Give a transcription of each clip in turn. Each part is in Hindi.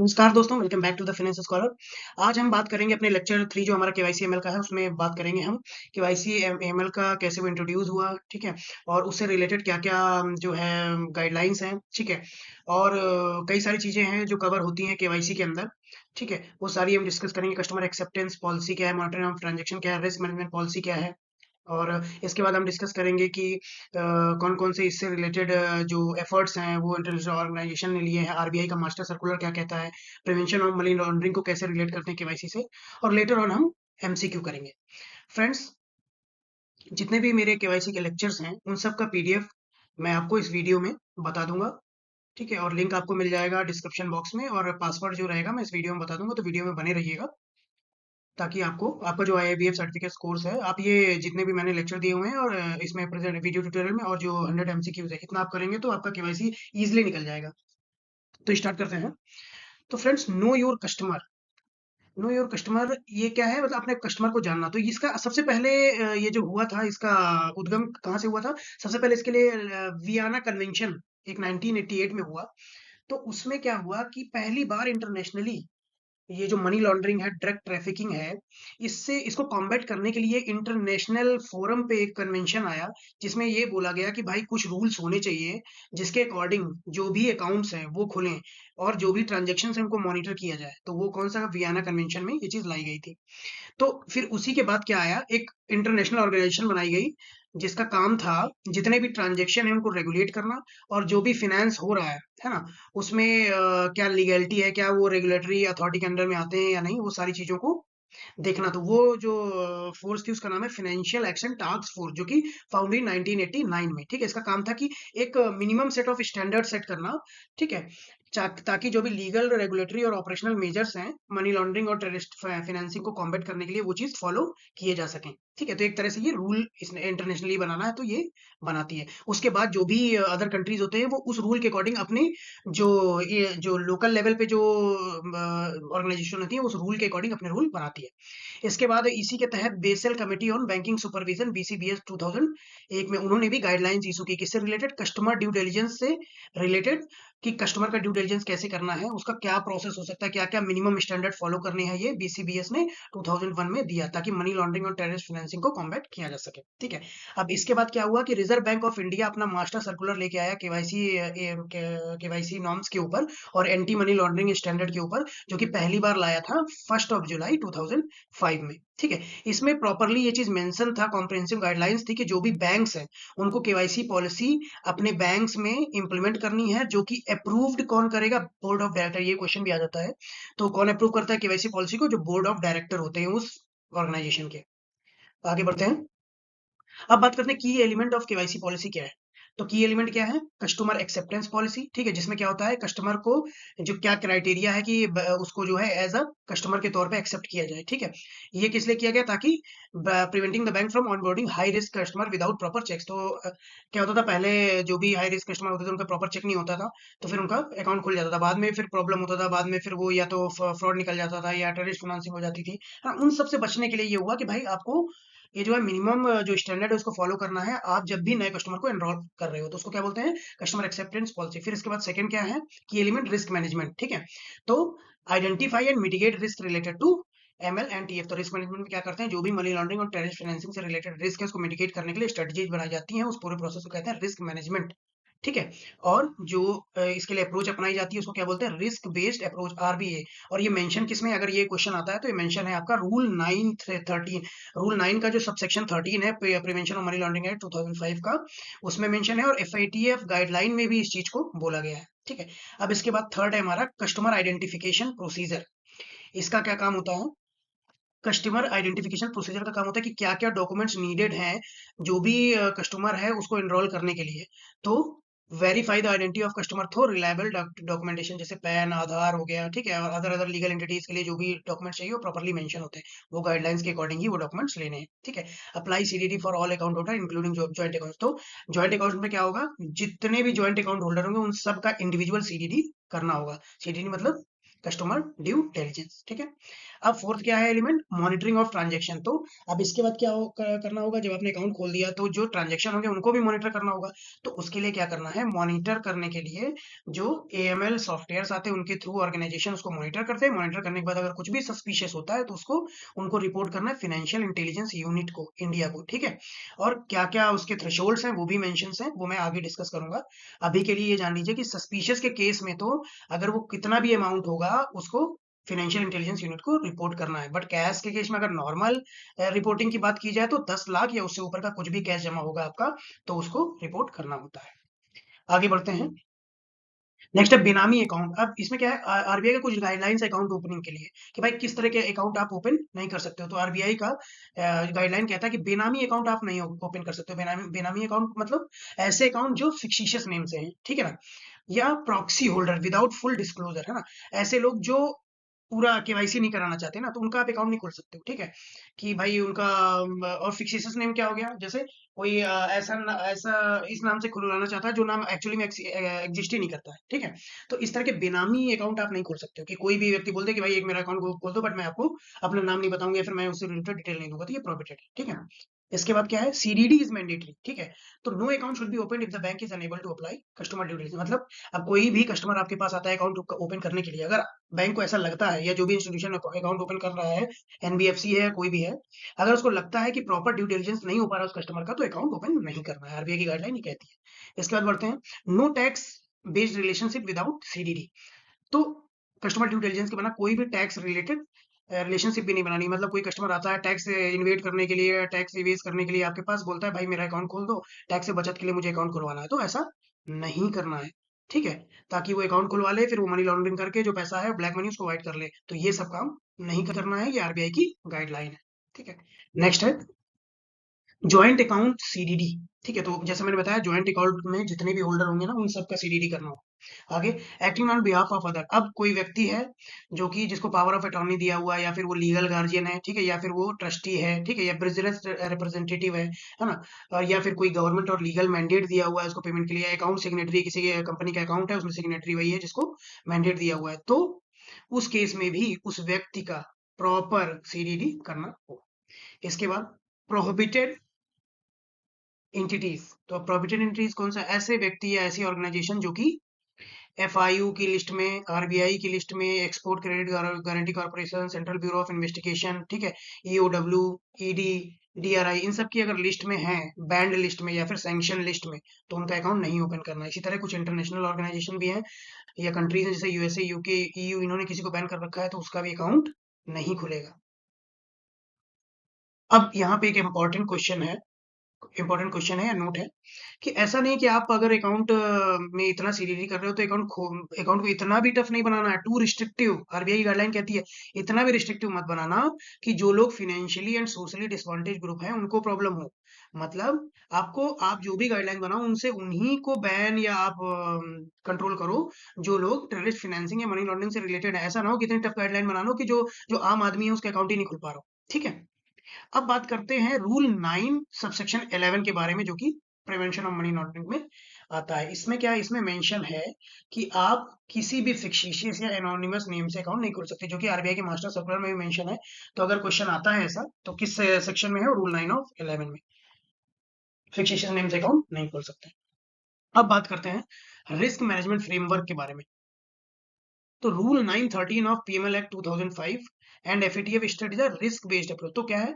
नमस्कार दोस्तों, welcome back to the finance scholar. आज हम बात करेंगे अपने लेक्चर 3 जो हमारा केवाईसी एमएल का है, उसमें बात करेंगे हम केवाईसी एमएल का कैसे वो इंट्रोड्यूस हुआ, ठीक है? और उससे रिलेटेड क्या-क्या जो है गाइडलाइंस हैं, ठीक है? और कई सारी चीज़ें हैं जो कवर होती हैं केवाईसी के अंदर, ठीक है? वो सारी हम डिस्कस करेंगे। कस्टमर एक्सेप्टेंस पॉलिसी क्या है, मॉनिटरिंग ऑफ ट्रांजैक्शन क्या है, रिस्क मैनेजमेंट पॉलिसी क्या है, और इसके बाद हम डिस्कस करेंगे कि कौन-कौन से इससे रिलेटेड जो एफर्ट्स हैं वो इंटरनेशनल ऑर्गेनाइजेशन ने लिए हैं, आरबीआई का मास्टर सर्कुलर क्या कहता है, प्रिवेंशन ऑफ मनी लॉन्ड्रिंग को कैसे रिलेट करते हैं केवाईसी से, और लेटर ऑन हम एमसीक्यू करेंगे। फ्रेंड्स, जितने भी मेरे केवाईसी के लेक्चर्स हैं उन सब का पीडीएफ मैं आपको इस वीडियो में बता दूंगा, ठीक है? और लिंक आपको मिल जाएगा डिस्क्रिप्शन बॉक्स में, और पासवर्ड जो रहेगा मैं इस वीडियो में बता दूंगा, तो वीडियो में बने रहिएगा ताकि आपको आपका जो आईआईबीएफ सर्टिफिकेट कोर्स है, आप ये जितने भी मैंने लेक्चर दिए हुए हैं और इसमें प्रेजेंट वीडियो ट्यूटोरियल में और जो 100 एमसीक्यूज है, इतना आप करेंगे तो आपका केवाईसी इजीली निकल जाएगा। तो स्टार्ट करते हैं। तो friends, know your customer. Know your customer ये क्या है? मतलब अपने कस्टमर को जानना। तो इसका सबसे पहले ये जो हुआ था, इसका उद्गम कहाँ से हुआ था? सबसे पहले इसके लिए वियना कन्वेंशन एक 1988 में हुआ। तो उसमें क्या हुआ कि पहली बार इंटरनेशनली ये जो मनी लॉन्ड्रिंग है, ड्रग ट्रैफिकिंग है, इससे इसको कॉम्बैट करने के लिए इंटरनेशनल फोरम पे एक कन्वेंशन आया, जिसमें ये बोला गया कि भाई कुछ रूल्स होने चाहिए जिसके अकॉर्डिंग जो भी अकाउंट्स हैं वो खुलें और जो भी ट्रांजैक्शंस हैं उनको मॉनिटर किया जाए। तो वो कौन सा वियना कन्वेंशन में ये चीज लाई गई थी। तो फिर उसी के बाद क्या आया, एक इंटरनेशनल ऑर्गेनाइजेशन बनाई गई जिसका काम था जितने भी ट्रांजैक्शन है उनको रेगुलेट करना, और जो भी फिनेंस हो रहा है ना, उसमें क्या लीगैलिटी है, क्या वो रेगुलेटरी अथॉरिटी के अंडर में आते हैं या नहीं, वो सारी चीजों को देखना। तो वो जो फोर्स थी उसका नाम है फाइनेंशियल एक्शन टास्क फोर्स, जो कि फाउंड इन 1989 में, ठीक है? इसका काम था कि एक minimum set of standard set करना, ठीक है? ताकि जो भी लीगल, रेगुलेटरी और ऑपरेशनल मेजर्स हैं मनी लॉन्ड्रिंग और टेररिस्ट फाइनेंसिंग को कॉम्बैट करने के लिए, वो चीज फॉलो किए जा सकें, ठीक है? तो एक तरह से ये रूल इसने इंटरनेशनली बनाना है, तो ये बनाती है। उसके बाद जो भी अदर कंट्रीज होते हैं वो उस रूल के अकॉर्डिंग अपने जो ये जो लोकल लेवल पे जो ऑर्गेनाइजेशन होती है उस रूल के अकॉर्डिंग अपने रूल बनाती है। इसके बाद इसी के तहत basal committee on banking supervision BCBS 2001 में उन्होंने भी गाइडलाइंस इशू की, किससे रिलेटेड? कस्टमर ड्यू डिलिजेंस से रिलेटेड, कि कस्टमर का ड्यू डिलिजेंस कैसे करना है, उसका क्या प्रोसेस हो सकता है, क्या क्या मिनिमम स्टैंडर्ड फॉलो करने हैं, ये बीसीबीएस ने 2001 में दिया ताकि मनी लॉन्ड्रिंग और टेररिस्ट फाइनेंसिंग को कॉम्बैट किया जा सके, ठीक है? अब इसके बाद क्या हुआ कि रिजर्व बैंक ऑफ इंडिया अपना मास्टर सर्कुलर लेके आया केवाईसी नॉर्म्स के ऊपर और एंटी मनी लॉन्ड्रिंग स्टैंडर्ड के ऊपर, जो कि पहली बार लाया था 1 जुलाई 2005 में, ठीक है? इसमें प्रॉपरली ये चीज मेंशन था, कॉम्प्रिहेंसिव गाइडलाइंस थी कि जो भी बैंक्स हैं उनको केवाईसी पॉलिसी अपने बैंक्स में इंप्लीमेंट करनी है, जो कि अप्रूव्ड कौन करेगा? Board of director. ये क्वेश्चन भी आ जाता है। तो कौन अप्रूव करता है केवाईसी पॉलिसी को? जो बोर्ड ऑफ डायरेक्टर होते हैं उस ऑर्गेनाइजेशन के। आगे बढ़ते हैं। अब बात करते हैं की एलिमेंट ऑफ केवाईसी पॉलिसी क्या है। तो की एलिमेंट क्या है? कस्टमर एक्सेप्टेंस पॉलिसी, ठीक है? जिसमें क्या होता है, कस्टमर को जो क्या क्राइटेरिया है कि उसको जो है एज अ कस्टमर के तौर पे एक्सेप्ट किया जाए, ठीक है? ये किस लिए किया गया? ताकि preventing the bank from onboarding high risk customer without proper checks. तो क्या होता था पहले, जो भी हाई रिस्क कस्टमर होते थे उनका प्रॉपर चेक नहीं होता था, तो फिर उनका अकाउंट खुल जाता था, बाद में फिर प्रॉब्लम होता था, बाद में फिर वो या तो फ्रॉड निकल जाता था या टेररिस्ट फाइनेंसिंग हो जाती थी। हाँ, उन सब से बचने के लिए ये हुआ कि भाई आपको ये जो है मिनिमम जो स्टैंडर्ड है उसको फॉलो करना है, आप जब भी नए कस्टमर को एनरोल कर रहे हो, तो उसको क्या बोलते हैं? Customer acceptance policy. फिर इसके बाद सेकंड क्या है? की एलिमेंट रिस्क मैनेजमेंट, ठीक है? तो identify and mitigate risk related to ML and TF. तो रिस्क मैनेजमेंट में क्या करते हैं? जो भी मनी लॉन्ड्रिंग और टेररिस्ट फाइनेंसिंग से रिलेटेड रिस्क है उसको मिटिगेट करने के लिए स्ट्रेटजीज बनाई जाती हैं, उस पूरे प्रोसेस को कहते हैं रिस्क मैनेजमेंट, ठीक है? और जो इसके लिए अप्रोच अपनाई जाती है उसको क्या बोलते हैं? Risk based approach, RBA. और ये मेंशन किसमें, अगर ये क्वेश्चन आता है तो ये मेंशन है आपका रूल 913। रूल 9 का जो सबसेक्शन 13 है, prevention of money laundering act 2005 का, उसमें मेंशन है, और एफएटीएफ गाइडलाइन में भी इस चीज को बोला गया है, ठीक है? अब इसके बाद थर्ड है हमारा कस्टमर आइडेंटिफिकेशन प्रोसीजर। इसका क्या काम होता है? कस्टमर आइडेंटिफिकेशन प्रोसीजर का काम होता है कि क्या-क्या डॉक्यूमेंट्स नीडेड हैं, जो भी कस्टमर है उसको एनरोल करने के लिए। तो verify the identity of customer through reliable documentation, जैसे पैन, आधार हो गया, ठीक है? और अदर अदर लीगल एंटिटीज के लिए जो भी डॉक्यूमेंट्स चाहिए वो प्रॉपर्ली मेंशन होते हैं। वो गाइडलाइंस के अकॉर्डिंग ही वो डॉक्यूमेंट्स लेने हैं, ठीक है? Apply CDD for all account holder including joint account. तो जॉइंट अकाउंट में क्या होगा? जितने भी जॉइंट अकाउंट होल्डर होंगे उन सबका इंडिविजुअल सीडीडी करना होगा। सीडीडी मतलब कस्टमर ड्यू डिलिजेंस, ठीक है? अब फोर्थ क्या है एलिमेंट, मॉनिटरिंग ऑफ ट्रांजेक्शन। तो अब इसके बाद क्या करना होगा, जब आपने अकाउंट खोल दिया तो जो ट्रांजेक्शन होंगे उनको भी मॉनिटर करना होगा। तो उसके लिए क्या करना है, मॉनिटर करने के लिए जो एएमएल सॉफ्टवेयर आते हैं उनके थ्रू ऑर्गेनाइजेशन उसको मॉनिटर करते हैं। मॉनिटर करने के बाद अगर कुछ भी सस्पिशियस होता है तो उसको उनको रिपोर्ट करना है फाइनेंशियल इंटेलिजेंस यूनिट को, इंडिया को, ठीक है। और क्या क्या उसके थ्रेशोल्ड्स हैं वो भी मेंशंस हैं, वो मैं आगे डिस्कस करूंगा। अभी के लिए ये जान लीजिए कि सस्पिशियस के केस में तो अगर वो कितना भी अमाउंट होगा उसको फाइनेंशियल इंटेलिजेंस यूनिट को रिपोर्ट करना है। बट कैश के केस में अगर नॉर्मल रिपोर्टिंग की बात की जाए तो 10 लाख या उससे ऊपर का कुछ भी कैश जमा होगा आपका तो उसको रिपोर्ट करना होता है। आगे बढ़ते हैं। नेक्स्ट है बेनामी अकाउंट। अब इसमें क्या है, आरबीआई का कुछ गाइडलाइंस अकाउंट ओपनिंग के लिए कि भाई किस तरह के अकाउंट आप ओपन नहीं कर सकते हो। तो आरबीआई का गाइडलाइन कहता है कि बेनामी अकाउंट आप नहीं ओपन कर सकते हो। बेनामी बेनामी अकाउंट मतलब ऐसे अकाउंट जो फिक्शिशियस नेम से हैं, ठीक है ना, या proxy holder without full disclosure, है ना। ऐसे लोग जो पूरा केवाईसी नहीं कराना चाहते ना, तो उनका आप अकाउंट नहीं खोल सकते हो, ठीक है। कि भाई उनका और फिक्सिशियस नेम क्या हो गया, जैसे कोई ऐसा इस नाम से खुलवाना चाहता है जो नाम एक्चुअली में एग्जिस्ट ही नहीं करता है, ठीक है। तो इस तरह के बेनामी अकाउंट आप नहीं खोल सकते हो कि कोई भी व्यक्ति बोल दे कि भाई एक मेरा अकाउंट खोल दो बट मैं आपको अपना नाम नहीं बताऊंगा या फिर मैं उससे रिलेटेड डिटेल नहीं दूंगा, तो ये प्रोहिबिटेड है, ठीक है। इसके बाद क्या है, सीडीडी इज मैंडेटरी, ठीक है। तो no account should be open if the bank is unable to apply customer due diligence. मतलब अब कोई भी कस्टमर आपके पास आता है अकाउंट ओपन करने के लिए, अगर बैंक को ऐसा लगता है या जो भी इंस्टीट्यूशन अकाउंट ओपन कर रहा है, एनबीएफसी है कोई भी है, अगर उसको लगता है कि प्रॉपर ड्यू डिलिजेंस नहीं हो पा रहा है उस कस्टमर का, तो अकाउंट ओपन नहीं करना है। आरबीआई की गाइडलाइन ये कहती है। इसके बाद बढ़ते हैं, no tax based relationship without CDD. तो कस्टमर ड्यू डिलिजेंस के बिना कोई भी टैक्स रिलेटेड रिलेशनशिप भी नहीं बनानी। मतलब कोई कस्टमर आता है टैक्स इन्वेट करने के लिए, टैक्स इवेज करने के लिए आपके पास, बोलता है भाई मेरा अकाउंट खोल दो, टैक्स से बचत के लिए मुझे अकाउंट खुलवाना है, तो ऐसा नहीं करना है, ठीक है। ताकि वो अकाउंट खुलवा ले, फिर वो मनी लॉन्ड्रिंग करके जो पैसा है ब्लैक मनी उसको वाइट कर ले, तो ये सब काम नहीं करना है। ये आरबीआई की गाइडलाइन है, ठीक है। नेक्स्ट है जॉइंट अकाउंट सीडीडी, ठीक है। तो जैसे मैंने बताया जॉइंट अकाउंट में जितने भी होल्डर होंगे ना उन सबका सीडीडी करना होगा। आगे, acting on behalf of other. अब कोई व्यक्ति है जो कि जिसको पावर ऑफ अटॉर्नी दिया हुआ है, या फिर वो लीगल गार्जियन है, ठीक है, या फिर वो ट्रस्टी है, ठीक है, या बिजनेस रिप्रेजेंटेटिव है ना, और या फिर कोई गवर्नमेंट और लीगल मैंडेट दिया हुआ है उसको पेमेंट के लिए, अकाउंट सिग्नेटरी, किसी कंपनी का अकाउंट है उसमें सिग्नेटरी वही है जिसको मैंडेट दिया हुआ है, तो उस केस में भी उस व्यक्ति का प्रॉपर सीडीडी करना होगा। इसके बाद प्रोहिबिटेड एंटिटीज। तो प्रोहिबिटेड एंटिटीज कौन सा, ऐसे व्यक्ति या ऐसी ऑर्गेनाइजेशन जो कि एफआईयू की लिस्ट में, आरबीआई की लिस्ट में, export credit guarantee corporation, central bureau of investigation, ठीक है, ईओडब्ल्यू, ईडी, डीआरआई, इन सब की अगर लिस्ट में है, बैंड लिस्ट में या फिर सैंक्शन लिस्ट में, तो उनका अकाउंट नहीं ओपन करना। इसी तरह कुछ इंटरनेशनल ऑर्गेनाइजेशन भी हैं या कंट्रीज हैं जैसे यूएसए, यूके, ईयू, इन्होंने किसी को बैन कर रखा है तो उसका भी अकाउंट नहीं खुलेगा। अब यहाँ पे एक इंपॉर्टेंट क्वेश्चन है या नोट है कि ऐसा नहीं कि आप अगर अकाउंट में इतना सीरीजी कर रहे हो तो अकाउंट को इतना भी टफ नहीं बनाना है, टू रिस्ट्रिक्टिव। आरबीआई की गाइडलाइन कहती है इतना भी रिस्ट्रिक्टिव मत बनाना कि जो लोग financially and socially disadvantage group हैं उनको प्रॉब्लम हो। मतलब आपको, आप जो भी गाइडलाइन बनाओ उनसे उन्हीं को बैन या आप कंट्रोल करो जो लोग टेररिस्ट फाइनेंसिंग या मनी लॉन्ड्रिंग से रिलेटेड है। ऐसा ना हो कि इतनी टफ गाइडलाइन बना लो कि जो जो आम आदमी है उसका अकाउंट ही नहीं खुल पा रहा हो, ठीक है। अब बात करते हैं रूल 9 सबसेक्शन 11 के बारे में, जो कि प्रिवेंशन ऑफ मनी लॉन्ड्रिंग में आता है। इसमें क्या है, इसमें मेंशन है कि आप किसी भी फिक्शिशियस या एनोनिमस नेम से अकाउंट नहीं खोल सकते, जो कि आरबीआई के मास्टर सर्कुलर में भी मेंशन है। तो अगर क्वेश्चन आता है ऐसा तो किस सेक्शन में है, रूल 9 ऑफ 11 में फिक्शिशियस नेम से अकाउंट नहीं खोल सकते। अब बात करते हैं रिस्क मैनेजमेंट फ्रेमवर्क के बारे में। तो rule 913 of PML act 2005 and FATF studies a risk based approach. तो क्या है,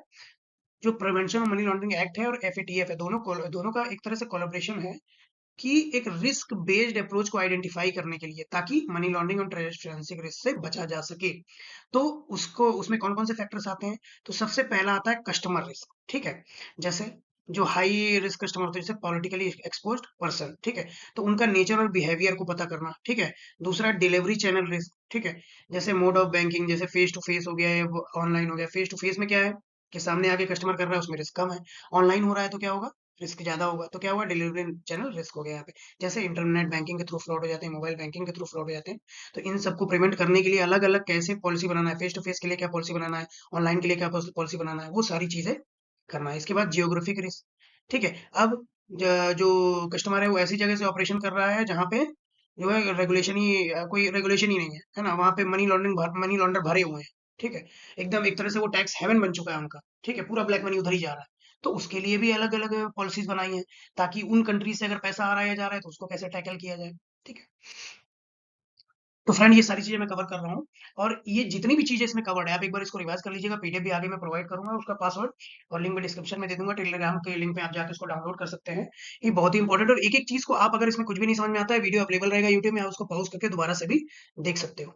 जो prevention of money laundering act है और एफएटीएफ है, दोनों का एक तरह से कोलैबोरेशन है कि एक रिस्क बेस्ड अप्रोच को आइडेंटिफाई करने के लिए, ताकि मनी लॉन्ड्रिंग और ट्रांसपेरेंसी रिस्क से बचा जा सके। तो उसको, उसमें कौन कौन से फैक्टर्स आते हैं, तो सबसे पहला आता है कस्टमर रिस्क, ठीक है। जैसे जो हाई रिस्क कस्टमर होते हैं जैसे पॉलिटिकली एक्सपोज्ड पर्सन, ठीक है, तो उनका नेचर और बिहेवियर को पता करना, ठीक है। दूसरा डिलीवरी चैनल रिस्क, ठीक है, जैसे मोड ऑफ बैंकिंग, जैसे फेस टू फेस हो गया या ऑनलाइन हो गया। फेस टू फेस में क्या है कि सामने आके कस्टमर कर रहा है, उसमें रिस्क कम है। ऑनलाइन हो रहा है तो क्या होगा, रिस्क ज्यादा होगा। तो क्या हुआ, डिलीवरी चैनल रिस्क हो गया यहाँ पे। जैसे इंटरनेट बैंकिंग के थ्रू फ्रॉड हो जाते हैं, मोबाइल बैंकिंग के थ्रू फ्रॉड हो जाते हैं। तो इन सबको प्रिवेंट करने के लिए अलग अलग कैसे पॉलिसी बनाना है, फेस टू फेस के लिए क्या पॉलिसी बनाना है, ऑनलाइन के लिए क्या पॉलिसी बनाना है, वो सारी चीजें करना है। इसके बाद जियोग्राफिक रिस्क, ठीक है। अब जो कस्टमर है वो ऐसी जगह से ऑपरेशन कर रहा है जहाँ पे जो है रेगुलेशन ही कोई रेगुलेशन ही नहीं है, है ना, वहाँ पे मनी लॉन्ड्रिंग मनी लॉन्डर भरे हुए हैं, ठीक है? एकदम एक तरह से वो टैक्स हेवन बन चुका है उनका, ठीक है? पूरा ब्लैक मनी उधर ही जा रहा है। तो उसके लिए भी अलग-अलग पॉलिसीज़ बनाई हैं, ताकि उन कंट्रीज़ से अगर पैसा आ रहा है या जा रहा है तो उसको कैसे टैकल किया जाए, ठीक है? तो फ्रेंड ये सारी चीज़ें मैं कवर कर रहा हूँ और ये जितनी भी चीज़ें इसमें कवर्ड है, आप एक बार इसको रिवाइज़ कर लीजिएगा, पीडीएफ भी आगे मैं प्रोवाइड करूँगा उसका पासवर्ड और लिंक मैं डिस्क्रिप्शन में दे दूँगा, टेलीग्राम के लिंक पे आप जाके उसको डाउनलोड कर सकते हैं। ये बहुत ही इंपॉर्टेंट और एक-एक चीज़ को आप अगर इसमें कुछ भी नहीं समझ में आता है, वीडियो अवेलेबल रहेगा यूट्यूब में, आप उसको पॉज़ करके दोबारा से भी देख सकते हो।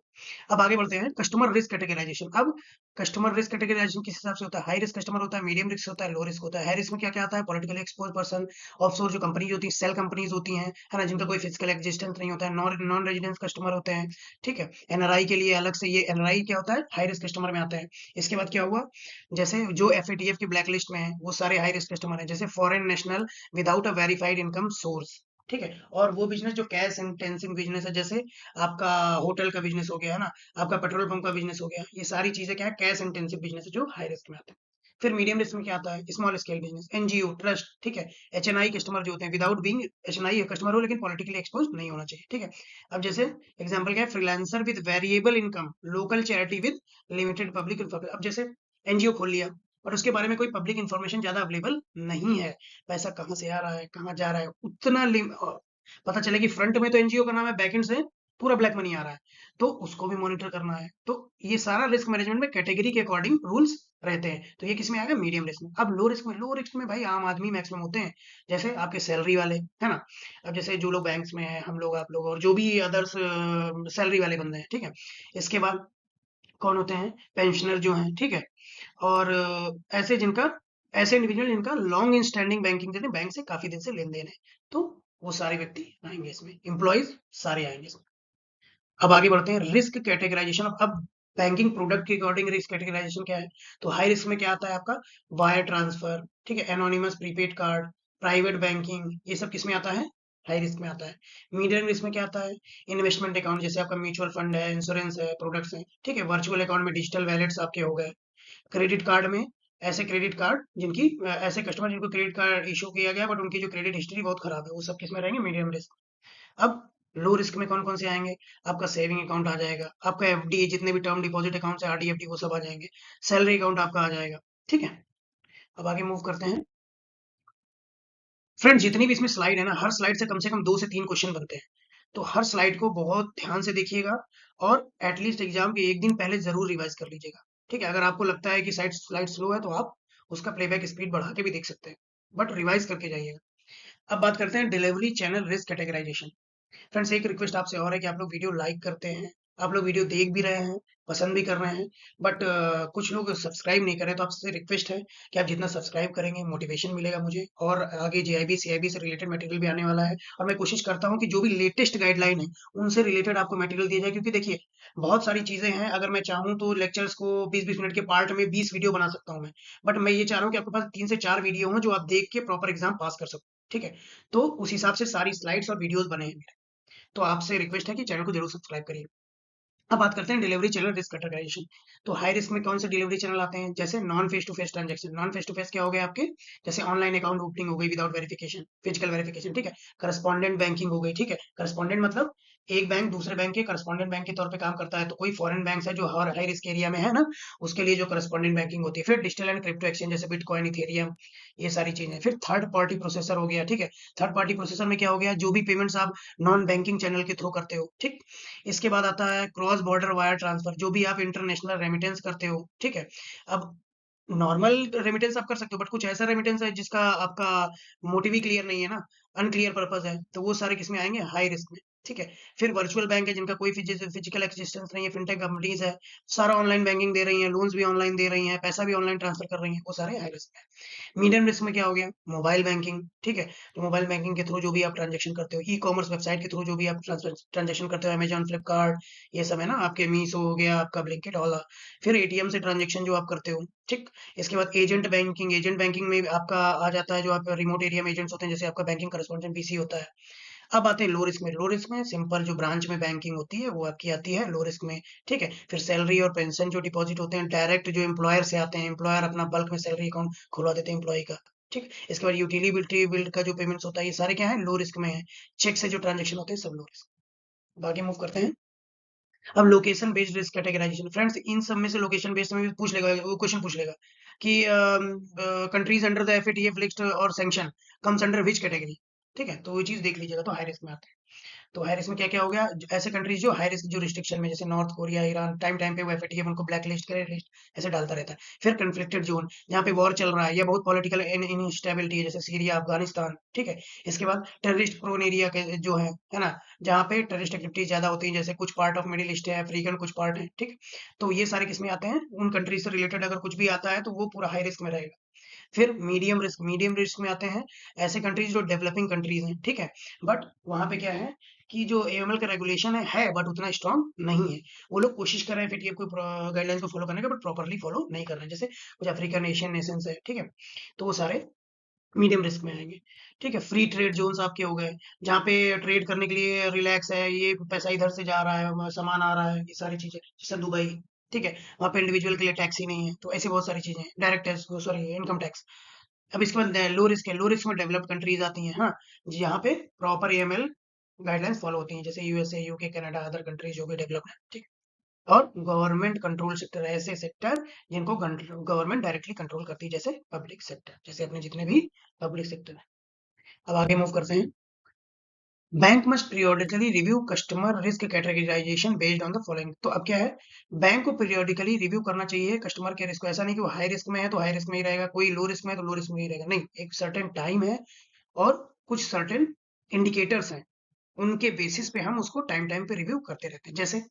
अब आगे बढ़ते हैं, कस्टमर रिस्क कैटेगराइज़ेशन। अब कस्टमर रिस्क कैटेगराइज़ेशन किस हिसाब से होता है? हाई रिस्क कस्टमर होता है, मीडियम रिस्क होता है, लो रिस्क होता है। हाई रिस्क में क्या-क्या आता है? पॉलिटिकली एक्सपोज्ड पर्सन, ऑफशोर जो कंपनीज़ होती हैं, सेल कंपनीज़ होती हैं, है ना? जिनका कोई फिजिकल एक्जिस्टेंस नहीं होता है, नॉन रेजिडेंस कस्टमर होते हैं, ठीक है? एनआरआई के लिए अलग से ये एनआरआई क्या होता है? हाई रिस्क कस्टमर में आता है। इसके बाद क्या हुआ? जैसे जो एफएटीएफ की ब्लैक लिस्ट में है, वो सारे हाई रिस्क कस्टमर हैं। जैसे foreign national without a verified income source, ठीक है? और वो बिज़नेस जो कैश इंटेंसिव बिज़नेस है, जैसे आपका होटल का बिज़नेस हो गया, है ना? आपका पेट्रोल पंप का बिज़नेस हो गया। ये सारी चीज़ें क्या है? कैश इंटेंसिव बिज़नेस है जो हाई रिस्क में आते हैं। फिर मीडियम रिस्क में क्या आता है? Small scale business, NGO, trust, ठीक है? एचएनआई कस्टमर जो होते हैं विदाउट बीइंग एचएनआई कस्टमर हो लेकिन पॉलिटिकली एक्सपोज्ड नहीं होना चाहिए, ठीक है? अब जैसे एग्जांपल क्या है? Freelancer with variable income, local charity with limited public अब जैसे एनजीओ खोल लिया और उसके बारे में कोई पब्लिक इन्फॉर्मेशन ज़्यादा अवेलेबल नहीं है। पैसा कहाँ से आ रहा है, कहाँ जा रहा है, उतना पता चले कि फ्रंट में तो एनजीओ का नाम है, बैक एंड से पूरा ब्लैक मनी आ रहा है, तो उसको भी मॉनिटर करना है। तो ये सारा रिस्क मैनेजमेंट में कैटेगरी के अकॉर्डिंग रूल्स रहते हैं। तो ये किसमें आएगा? मीडियम रिस्क में। अब लो रिस्क में भाई आम आदमी मैक्सिमम होते हैं, जैसे आपके सैलरी वाले, है ना? अब जैसे जो लोग बैंक्स में हैं, हम लोग, आप लोग और जो भी अदर्स सैलरी वाले बंदे हैं, ठीक है? इसके बाद कौन होते हैं? पेंशनर जो हैं, ठीक है? और ऐसे इंडिविजुअल जिनका लॉन्ग इन स्टैंडिंग बैंकिंग जैसे बैंक से काफ़ी दिन से लेन-देन है, तो वो सारे व्यक्ति आएँगे इसमें, एम्प्लॉइज़ सारे आएँगे इसमें। अब आगे बढ़ते हैं रिस्क कैटेगराइजेशन। अब बैंकिंग प्रोडक्ट के अकॉर्डिंग रिस्क कैटेगराइजेशन क्या है? तो हाई रिस्क में क्या आता है आपका? वायर ट्रांसफर, ठीक है? Anonymous prepaid card, private banking, ये सब किसमें आता है? हाई रिस्क में आता है। मीडियम रिस्क में क्या आता है? इन्वेस्टमेंट अकाउंट, जैसे आपका म्यूचुअल फंड है, इंश्योरेंस है, प्रोडक्ट्स हैं, ठीक है? वर्चुअल अकाउंट में डिजिटल वैलेट्स आपके हो गए। क्रेडिट कार्ड में ऐसे क्रेडिट कार्ड ऐसे कस्टमर जिनको क्रेडिट कार्ड इश्यू किया गया बट उनकी जो क्रेडिट हिस्ट्री बहुत खराब है, वो सब किसमें रहेंगे? Medium risk. अब लो रिस्क में कौन-कौन से आएँगे? आपका सेविंग अकाउंट आ जाएगा, आपका एफडी जितने भी टर्म डिपॉजिट अकाउंट्स हैं, आरडी, एफडी वो सब आ जाएँगे, सैलरी अकाउंट आपका आ जाएगा, ठीक है? अब आगे मूव करते हैं। फ्रेंड जितनी भी इसमें स्लाइड है ना, हर स्लाइड से कम 2 से 3 क्वेश्चन बनते हैं। तो हर स्लाइड को बहुत ध्यान से देखिएगा और एटलीस्ट एग्ज़ाम के 1 दिन पहले ज़रूर रिवाइज़ कर लीजिएगा, ठीक है? अगर आपको लगता है कि स्लाइड स्लो है तो आप उसका प्लेबैक स्पीड बढ़ा के भी देख सकते हैं, बट रिवाइज़ करके जाइएगा। अब बात करते हैं delivery channel risk categorisation. Friends एक रिक्वेस्ट आपसे और है कि आप लोग वीडियो लाइक करते हैं, आप लोग वीडियो देख भी रहे हैं, पसंद भी कर रहे हैं, बट कुछ लोग सब्सक्राइब नहीं कर रहे, तो आपसे रिक्वेस्ट है कि आप जितना सब्सक्राइब करेंगे मोटिवेशन मिलेगा मुझे और आगे जेआईबी, सीआईबी से रिलेटेड मटेरियल भी आने वाला है और मैं कोशिश करता हूँ कि जो भी लेटेस्ट गाइडलाइन है, उनसे रिलेटेड आपको मटेरियल दिया जाए क्योंकि देखिए, बहुत सारी चीज़ें हैं, अगर मैं चाहूँ तो लेक्चर्स को 20-20 मिनट के पार्ट में 20 वीडियो बना सकता हूँ मैं, बट मैं ये चाह रहा हूँ कि आपके पास 3 से 4 वीडियो हों जो आप देख के प्रॉपर एग्ज़ाम पास कर सको, ठीक है? तो उस हिसाब से सारी स्लाइड्स और वीडियोज़ बने हैं मेरे। तो आपसे रिक्वेस्ट है कि चैनल को ज़रूर सब्सक्राइब करिए। अब बात करते हैं डिलीवरी चैनल रिस्क कैटेगराइजेशन। तो हाई रिस्क में कौन से डिलीवरी चैनल आते हैं? जैसे non face to face transaction. Non face to face क्या हो गए आपके? जैसे ऑनलाइन अकाउंट ओपनिंग हो गई विदाउट वेरिफिकेशन, फिजिकल वेरिफिकेशन, ठीक है? करस्पॉन्डेंट बैंकिंग हो गई, ठीक है? करस्पॉन्डेंट मतलब एक बैंक दूसरे बैंक के करस्पॉन्डेंट बैंक के तौर पे काम करता है। तो कोई फॉरेन बैंक है जो हर हाई रिस्क एरिया में है ना, उसके लिए जो करस्पॉन्डेंट बैंकिंग होती है। फिर डिजिटल एंड क्रिप्टो एक्सचेंज जैसे बिटकॉइन, इथेरियम, ये सारी चीज़ें। फिर थर्ड पार्टी प्रोसेसर हो गया, ठीक है? थर्ड पार्टी प्रोसेसर में क्या हो गया? जो भी पेमेंट्स आप नॉन बैंकिंग चैनल के थ्रू करते हो, ठीक? इसके बाद आता है क्रॉस बॉर्डर वायर ट्रांसफर, जो भी आप इंटरनेशनल रेमिटेंस करते हो, ठीक है? अब नॉर्मल रेमिटेंस आप कर सकते हो, बट कुछ ऐसा रेमिटेंस है जिसका आपका मोटिव ही क्लियर नहीं है ना, अनक्लियर पर्पस है, तो वो सारे किसमें आएँगे? हाई रिस्क में, ठीक है? फिर वर्चुअल बैंक है जिनका कोई फिजिकल एक्जिस्टेंस नहीं है, फिनटेक कंपनीज़ है, सारा ऑनलाइन बैंकिंग दे रही हैं, लोन्स भी ऑनलाइन दे रही हैं, पैसा भी ऑनलाइन ट्रांसफर कर रही हैं, वो सारे हाई रिस्क में। मीडियम रिस्क में क्या हो गया? मोबाइल बैंकिंग, ठीक है? तो मोबाइल बैंकिंग के थ्रू जो भी आप ट्रांज़ैक्शन करते हो, ई-कॉमर्स वेबसाइट के थ्रू जो भी आप ट्रांज़ैक्शन करते हो, अमेज़न, फ्लिपकार्ट, ये सब है ना, आपके मीशो हो गया, आपका ब्लिंकिट, ओला। फिर एटीएम से ट्रांज़ैक्शन जो आप करते हो, ठीक? इसके बाद एजेंट बैंकिंग में आपका आ जाता है जो आप रिमोट एरिया में एजेंट्स होते हैं, जैसे आपका बैंकिंग करेस्पॉन्डेंट बीसी होता है। अब आते हैं लो रिस्क में। लो रिस्क में सिंपल जो ब्रांच में बैंकिंग होती है, वो आपकी आती है लो रिस्क में, ठीक है? फिर सैलरी और पेंशन जो डिपॉज़िट होते हैं, डायरेक्ट जो एम्प्लॉयर से आते हैं, एम्प्लॉयर अपना बल्क में सैलरी अकाउंट खुलवा देते हैं एम्प्लॉयी का, ठीक? इसके बाद यूटिलिटी बिल का जो पेमेंट्स होता है, ये सारे क्या है? लो रिस्क में है। चेक से जो ट्रांज़ैक्शन होते हैं, सब लो रिस्क। अब आगे मूव करते हैं। अब location based risk categorisation, friends इन सब में से लोकेशन बेस्ड में भी पूछ लेगा, वो क्वेश्चन पूछ लेगा कि countries under the FATF list और sanction comes under which category. ठीक है, तो वो चीज देख लीजिएगा। तो हाई रिस्क में आते हैं। तो हाई रिस्क में क्या क्या हो गया, ऐसे कंट्रीज जो हाई रिस्क जो रिस्ट्रिक्शन में, जैसे north Korea, Iran, time time पे वो एफएटीएफ उनको ब्लैक लिस्ट करे, लिस्ट ऐसे डालता रहता है। फिर कन्फ्लिक्टेड जोन, जहाँ पे वॉर चल रहा है या बहुत पॉलिटिकल इनस्टेबिलिटी है, जैसे सीरिया, अफगानिस्तान। ठीक है, इसके बाद टेररिस्ट प्रोन एरिया के जो है ना, जहाँ पे टेररिस्ट एक्टिविटी ज्यादा होती है, जैसे कुछ पार्ट ऑफ मिडिल ईस्ट है, अफ्रीकन कुछ पार्ट है। ठीक, तो ये सारे किसमें आते हैं, उन कंट्रीज से रिलेटेड अगर कुछ भी आता है तो वो पूरा हाई रिस्क में रहेगा। फिर मीडियम रिस्क में आते हैं ऐसे कंट्रीज जो डेवलपिंग कंट्रीज हैं। ठीक है, बट वहां पे क्या है कि जो एएमएल का रेगुलेशन है बट उतना स्ट्रांग नहीं है। वो लोग कोशिश कर रहे हैं फिर को गाइडलाइंस को फॉलो करने का, बट प्रॉपरली फॉलो नहीं कर रहे हैं। जैसे कुछ अफ्रीकन एशियन नेशंस है। ठीक है, तो वो सारे मीडियम रिस्क में आएंगे। ठीक है, फ्री ट्रेड जोन्स आपके हो गए, जहाँ पे ट्रेड करने के लिए रिलैक्स है, ये पैसा इधर से जा रहा है, सामान आ रहा है, ये सारी चीजें, जैसे दुबई। ठीक है, वहाँ पे इंडिविजुअल के लिए टैक्स ही नहीं है, तो ऐसी बहुत सारी चीजें हैं, direct tax, sorry income tax. अब इसके बाद लो रिस्क है, लो रिस्क में डेवलप्ड कंट्रीज आती हैं, हाँ, जहाँ पे प्रॉपर एएमएल गाइडलाइंस फॉलो होती हैं, जैसे USA, UK, Canada, other countries जो भी डेवलप है। ठीक, और गवर्नमेंट कंट्रोल सेक्टर, ऐसे सेक्टर जिनको गवर्नमेंट डायरेक्टली कंट्रोल करती है, जैसे पब्लिक सेक्टर, जैसे अपने जितने भी पब्लिक सेक्टर है। अब आगे मूव करते हैं। Bank must periodically review customer risk categorisation based on the following. तो अब क्या है, बैंक को पीरियोडिकली रिव्यू करना चाहिए कस्टमर के रिस्क को। ऐसा नहीं कि वो हाई रिस्क में है तो हाई रिस्क में ही रहेगा, कोई लो रिस्क में है तो लो रिस्क में ही रहेगा, नहीं, एक सर्टेन टाइम है और कुछ सर्टेन इंडिकेटर्स हैं, उनके बेसिस पे हम उसको टाइम टाइम पे रिव्यू करते रहते हैं। जैसे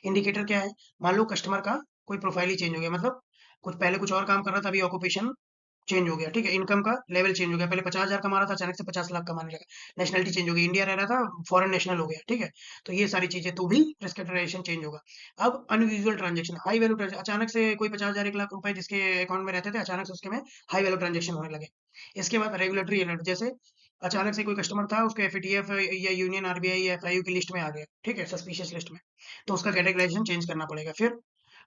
इंडिकेटर क्या है, मान लो कस्टमर का कोई प्रोफाइल ही चेंज हो गया, मतलब कुछ पहले कुछ और काम कर रहा था, अभी ऑक्यूपेशन चेंज हो गया। ठीक है, इनकम का लेवल चेंज हो गया, पहले 50,000 कमा रहा था, अचानक से 50 लाख कमाने लगा। नेशनलिटी चेंज हो गई, इंडिया रह रहा था, फॉरेन नेशनल हो गया। ठीक है, तो ये सारी चीजें, तो भी रिस्क कैटेगराइजेशन चेंज होगा। अब unusual transaction, high value transaction, अचानक से कोई 50,000 1 लाख रुपए जिसके अकाउंट में रहते थे, अचानक से उसके में हाई वैल्यू ट्रांजेक्शन होने लगे। इसके बाद रेगुलेटरी अलर्ट, जैसे अचानक से कोई कस्टमर था, उसके एफएटीएफ या यूनियन आरबीआई या एफआईयू की लिस्ट में आ गया। ठीक है, सस्पिशियस लिस्ट में, तो उसका कैटेगराइजेशन चेंज करना पड़ेगा। फिर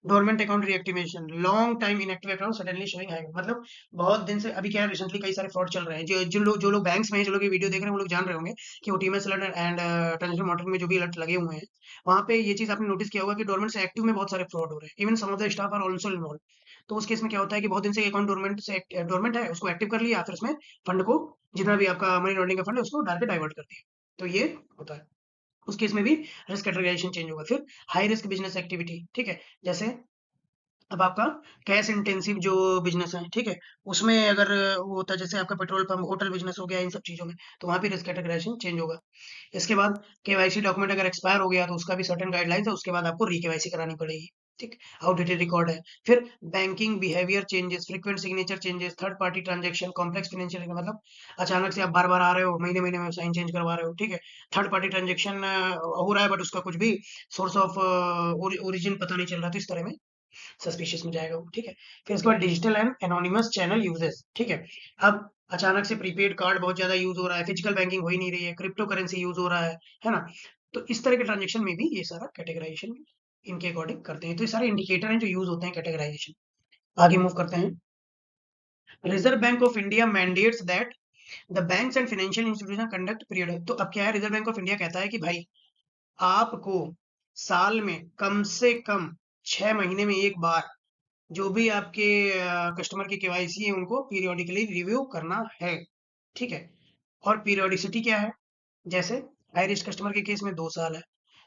dormant account reactivation, long time inactive account suddenly showing high, मतलब बहुत दिन से, अभी क्या है रिसेंटली कई सारे फ्रॉड चल रहे हैं, जो लोग बैंक्स में हैं, जो लोग ये वीडियो देख रहे हैं, वो लोग जान रहे होंगे कि वो TMS alert and transaction monitoring में जो भी अलर्ट लगे हुए हैं, वहां पे ये चीज आपने नोटिस किया होगा कि डोरमेंट से एक्टिव में बहुत सारे फ्रॉड हो रहे हैं, even some of the staff are also involve. तो उस केस में क्या होता है कि बहुत दिन से अकाउंट डोरमेंट है, उसको एक्टिव कर लिया, फिर उसमें फंड को, जितना भी आपका मनी लॉन्ड्रिंग का फंड है, उसको डाल के डाइवर्ट कर दिया। तो ये होता है, उस केस में भी रिस्क कैटेगराइजेशन चेंज होगा। फिर हाई रिस्क बिजनेस एक्टिविटी, ठीक है, जैसे अब आपका कैश इंटेंसिव जो बिजनेस है, ठीक है, उसमें अगर वो होता है, जैसे आपका पेट्रोल पंप, होटल बिजनेस हो गया, इन सब चीजों में, तो वहां भी रिस्क कैटेगराइजेशन चेंज होगा। इसके बाद केवाईसी डॉक्यूमेंट अगर एक्सपायर हो गया तो उसका भी सर्टेन गाइडलाइंस है, उसके बाद आपको रीकेवाईसी करानी पड़ेगी। ठीक, आउटडेटेड रिकॉर्ड है। फिर banking behaviour changes, frequent signature changes, third party transaction, complex financial, मतलब अचानक से आप बार बार आ रहे हो, महीने महीने में साइन चेंज करवा रहे हो। ठीक है, थर्ड पार्टी ट्रांजेक्शन हो रहा है बट उसका कुछ भी सोर्स ऑफ ओरिजिन पता नहीं चल रहा, तो इस तरह में सस्पिशियस में जाएगा वो। ठीक है, फिर उसके बाद digital and anonymous channel uses. ठीक है, अब अचानक से प्रीपेड कार्ड बहुत ज्यादा यूज हो रहा है, फिजिकल बैंकिंग हो ही नहीं रही है, क्रिप्टो करेंसी यूज हो रहा है ना, तो इस तरह के ट्रांजेक्शन में भी ये सारा कैटेगराइजेशन इनके अकॉर्डिंग करते हैं। तो ये सारे इंडिकेटर हैं जो यूज होते हैं कैटेगराइजेशन। आगे मूव करते हैं। Reserve bank of India mandates that the banks and financial institution conduct period. तो अब क्या है, रिजर्व बैंक ऑफ इंडिया कहता है कि भाई आपको साल में कम से कम 6 महीने में एक बार जो भी आपके कस्टमर की केवाईसी है उनको पीरियोडिकली रिव्यू करना है। ठीक है, और पीरियोडिसिटी क्या है, जैसे हाई रिस्क कस्टमर के केस में 2 साल है,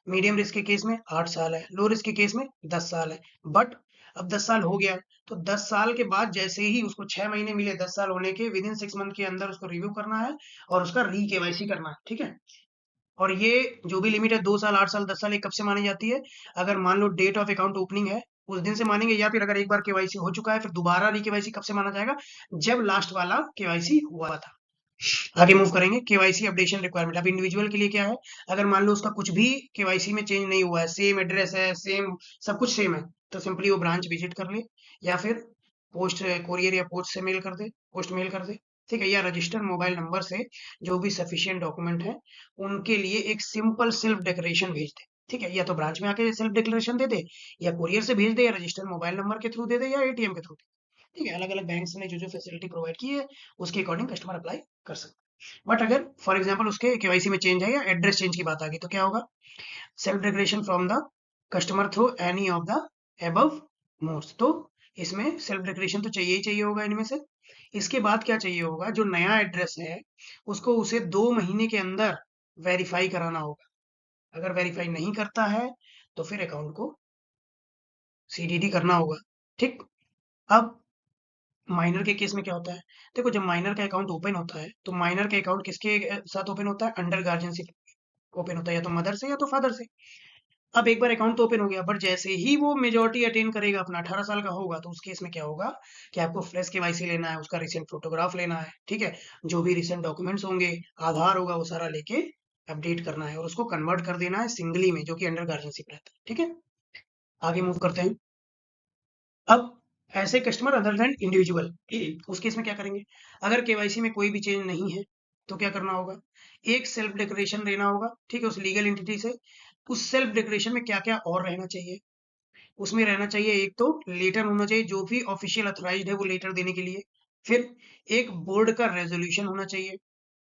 मीडियम रिस्क के केस में 8 साल है, लो रिस्क के केस में 10 साल है। बट अब 10 साल हो गया, तो 10 साल के बाद जैसे ही उसको 6 महीने मिले 10 साल होने के, विद इन 6 मंथ के अंदर उसको रिव्यू करना है और उसका री केवाईसी करना है। ठीक है, और ये जो भी लिमिट है, 2 साल, 8 साल, 10 साल, ये कब से मानी जाती है, अगर मान लो डेट ऑफ अकाउंट ओपनिंग है उस दिन से मानेंगे, या फिर अगर एक बार केवाईसी हो चुका है फिर दोबारा री केवाईसी कब से माना जाएगा, जब लास्ट वाला केवाईसी हुआ था। आगे मूव करेंगे, केवाईसी अपडेशन रिक्वायरमेंट। अब इंडिविजुअल के लिए क्या है, अगर मान लो उसका कुछ भी केवाईसी में चेंज नहीं हुआ है, सेम एड्रेस है, सेम सब कुछ सेम है, तो सिंपली वो ब्रांच विजिट कर ले, या फिर पोस्ट कोरियर या पोस्ट से मेल कर दे, पोस्ट मेल कर दे। ठीक है, या रजिस्टर मोबाइल नंबर से जो भी सफिशिएंट डॉक्यूमेंट है उनके लिए एक सिंपल सेल्फ डिक्लेरेशन भेज दे। ठीक है, या तो ब्रांच में आके सेल्फ डिक्लेरेशन दे दे, या कुरियर से भेज दे, या रजिस्टर मोबाइल नंबर के थ्रू दे दे, या एटीएम के थ्रू दे। ठीक है, अलग अलग बैंक्स ने जो जो फैसिलिटी प्रोवाइड की है उसके अकॉर्डिंग कस्टमर अप्लाई कर सकते हैं। बट अगर फॉर एग्जाम्पल उसके केवाईसी में चेंज है या एड्रेस चेंज की बात आ गई, तो क्या होगा, self declaration from the customer through any of the above modes. तो इसमें सेल्फ डिक्लेरेशन तो चाहिए ही चाहिए होगा इनमें से। इसके बाद क्या चाहिए होगा, जो नया एड्रेस है उसको उसे 2 महीने के अंदर वेरीफाई कराना होगा। अगर वेरीफाई नहीं करता है तो फिर अकाउंट को सीडीडी करना होगा। ठीक। अब माइनर के केस में क्या होता है, देखो जब माइनर का अकाउंट ओपन होता है तो माइनर का अकाउंट किसके साथ ओपन होता है, अंडर गार्जियनशिप ओपन होता है, या तो मदर से या तो फादर से। अब एक बार अकाउंट तो ओपन हो गया, बट जैसे ही वो मेजोरिटी अटेन करेगा, अपना 18 साल का होगा, तो उस केस में क्या होगा कि आपको फ्रेश केवाईसी लेना है, उसका रिसेंट फोटोग्राफ लेना है, ठीक है, जो भी रिसेंट डॉक्यूमेंट्स होंगे, आधार होगा, वो सारा लेके अपडेट करना है और उसको कन्वर्ट कर देना है सिंगली में, जो कि अंडर गार्जियनशिप रहता है। ठीक है, आगे मूव करते हैं। अब ऐसे कस्टमर अदर देन इंडिविजुअल, उस केस में क्या करेंगे, अगर केवाईसी में कोई भी चेंज नहीं है तो क्या करना होगा, एक सेल्फ डिक्लेरेशन लेना होगा, ठीक है, उस लीगल एंटिटी से। उस सेल्फ डिक्लेरेशन में क्या क्या और रहना चाहिए, उसमें रहना चाहिए, एक तो लेटर होना चाहिए, जो भी ऑफिशियल अथॉराइज्ड है वो लेटर देने के लिए। फिर एक बोर्ड का रेजोल्यूशन होना चाहिए,